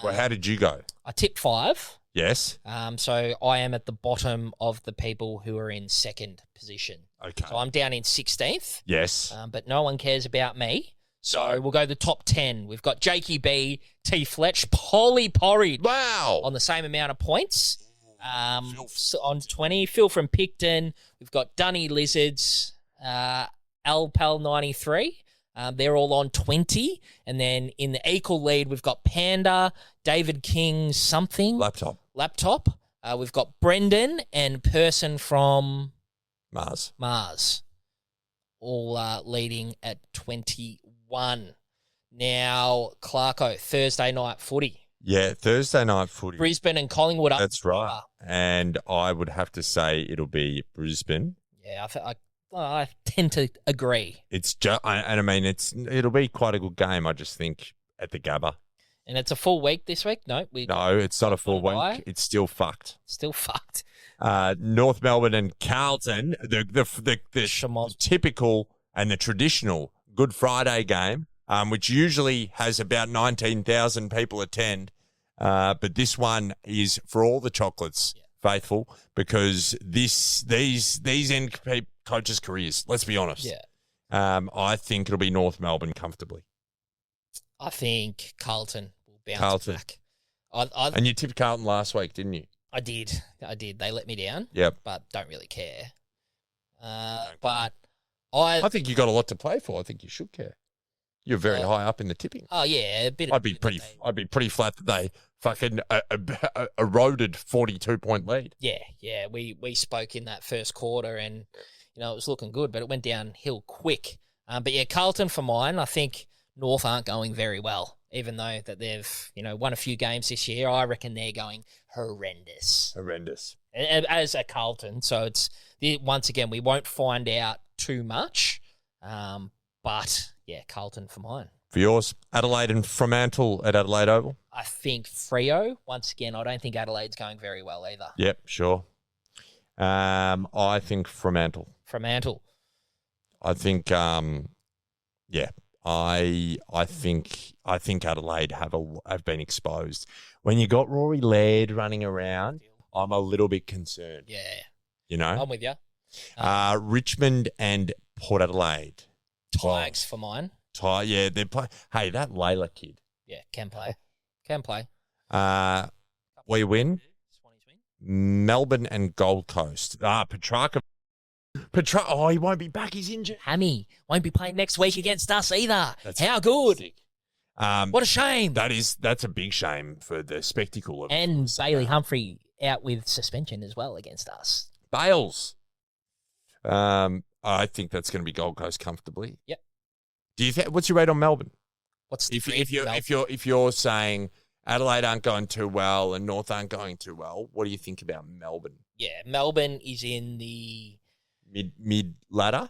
Well, how did you go? I tipped 5. Yes. So I am at the bottom of the people who are in second position. Okay. So I'm down in 16th. Yes. But no one cares about me. So we'll go the top 10. We've got Jakey B, T Fletch, Polly Porridge Wow. on the same amount of points. On 20, Phil from Picton. We've got Dunny Lizards, Alpal 93. They're all on 20. And then in the equal lead, we've got Panda, David King something. Laptop. We've got Brendan and Person from Mars. All leading at 21. Now, Clarko, Thursday night footy. Yeah, Thursday night footy. Brisbane and Collingwood up. That's right. And I would have to say it'll be Brisbane. Yeah, I tend to agree. It's just, and I mean, it'll be quite a good game. I just think at the Gabba. And it's a full week this week. No, it's not a full week. It's still fucked. Still fucked. North Melbourne and Carlton, the typical and the traditional Good Friday game, which usually has about 19,000 people attend. But this one is for all the chocolates, faithful, because these end coaches' careers. Let's be honest. Yeah. I think it'll be North Melbourne comfortably. I think Carlton will bounce back. And you tipped Carlton last week, didn't you? I did. They let me down. Yep. But don't really care. But I think you got a lot to play for. I think you should care. You're very high up in the tipping. Oh yeah, I'd be pretty flat that they fucking eroded 42-point lead. Yeah. We spoke in that first quarter, and it was looking good, but it went downhill quick. But yeah, Carlton for mine. I think North aren't going very well, even though that they've won a few games this year. I reckon they're going horrendous as a Carlton. So it's once again we won't find out too much, but. Yeah, Carlton for mine. For yours, Adelaide and Fremantle at Adelaide Oval? I think Freo. Once again, I don't think Adelaide's going very well either. Yep, sure. I think Fremantle. I think, I think Adelaide have been exposed. When you got Rory Laird running around, I'm a little bit concerned. Yeah. I'm with you. Richmond and Port Adelaide. Tigers for mine. Yeah, they're playing. Hey, that Layla kid. Yeah, can play. We win. Melbourne and Gold Coast. Petrarca. He won't be back. He's injured. Hammy won't be playing next week against us either. How good. What a shame. That's a big shame for the spectacle of. And Bailey Humphrey out with suspension as well against us. Bales. I think that's going to be Gold Coast comfortably. Yep. What's your rate on Melbourne? If you're saying Adelaide aren't going too well and North aren't going too well, what do you think about Melbourne? Yeah, Melbourne is in the mid ladder.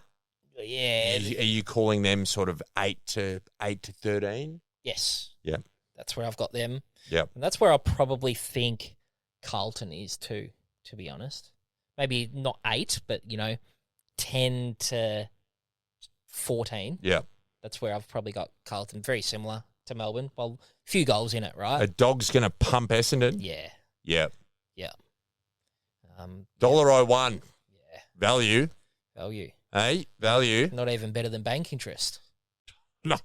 Yeah. Are you calling them sort of 8 to 13? Yes. Yeah. That's where I've got them. Yep. And that's where I probably think Carlton is too, to be honest. Maybe not 8, but 10 to 14. Yeah. That's where I've probably got Carlton. Very similar to Melbourne. Well, a few goals in it, right? A dog's going to pump Essendon? Yeah. Yeah. Yeah. $1.01. Yeah. Value. Hey, value. Not even better than bank interest. No.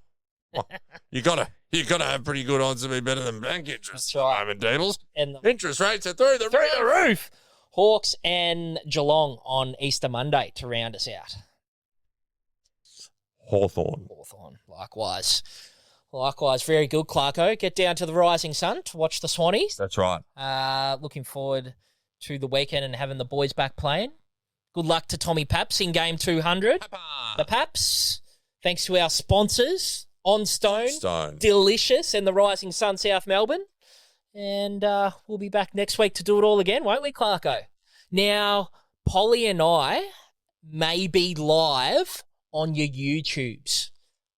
Well, you gotta have pretty good odds to be better than bank interest. That's right. Diamond tables. And the Interest rates are through the roof. Hawks and Geelong on Easter Monday to round us out. Hawthorn. Likewise. Very good, Clarko. Get down to the Rising Sun to watch the Swannies. That's right. Looking forward to the weekend and having the boys back playing. Good luck to Tommy Paps in game 200. The Paps, thanks to our sponsors, OnStone, Delicious, and the Rising Sun South Melbourne. And we'll be back next week to do it all again, won't we, Clarko? Now, Polly and I may be live on your YouTubes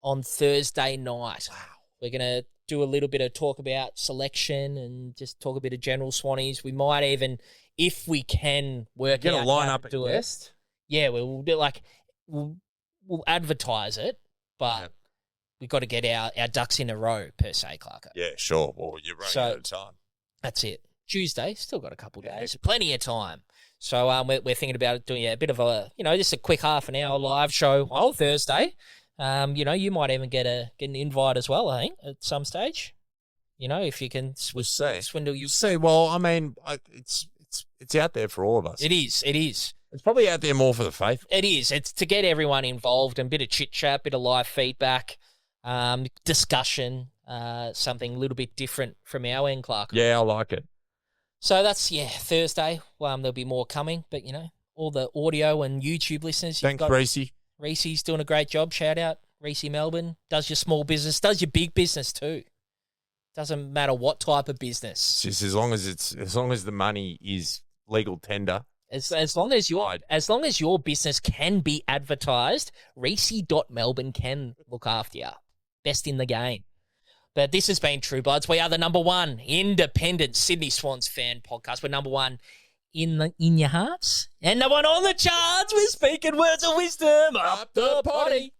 on Thursday night. Wow. We're going to do a little bit of talk about selection and just talk a bit of general Swannies. We might even, if we can, work out line how up to do a it. guest. Yeah, we'll do we'll advertise it, but we've got to get our ducks in a row, per se, Clarko. Yeah, sure. Well, you're running out of time. That's it. Tuesday, still got a couple of days. Plenty of time. So we're thinking about doing a bit of a, just a quick half an hour live show on Thursday. You might even get an invite as well, I think, at some stage. If you can swindle you. See, well, I mean, it's out there for all of us. It is. It's probably out there more for the faithful. It is. It's to get everyone involved and a bit of chit-chat, bit of live feedback, discussion, something a little bit different from our end, Clark. Yeah, I like it. So that's, Thursday. There'll be more coming, but, all the audio and YouTube listeners. Thanks, Reese. Reese's doing a great job. Shout out, Reese Melbourne. Does your small business, does your big business too. Doesn't matter what type of business. Just as long as the money is legal tender. As long as your business can be advertised, Reese.Melbourne can look after you. Best in the game. But this has been True Bloods. We are the number one independent Sydney Swans fan podcast. We're number one in your hearts and number one on the charts. We're speaking words of wisdom up the potty.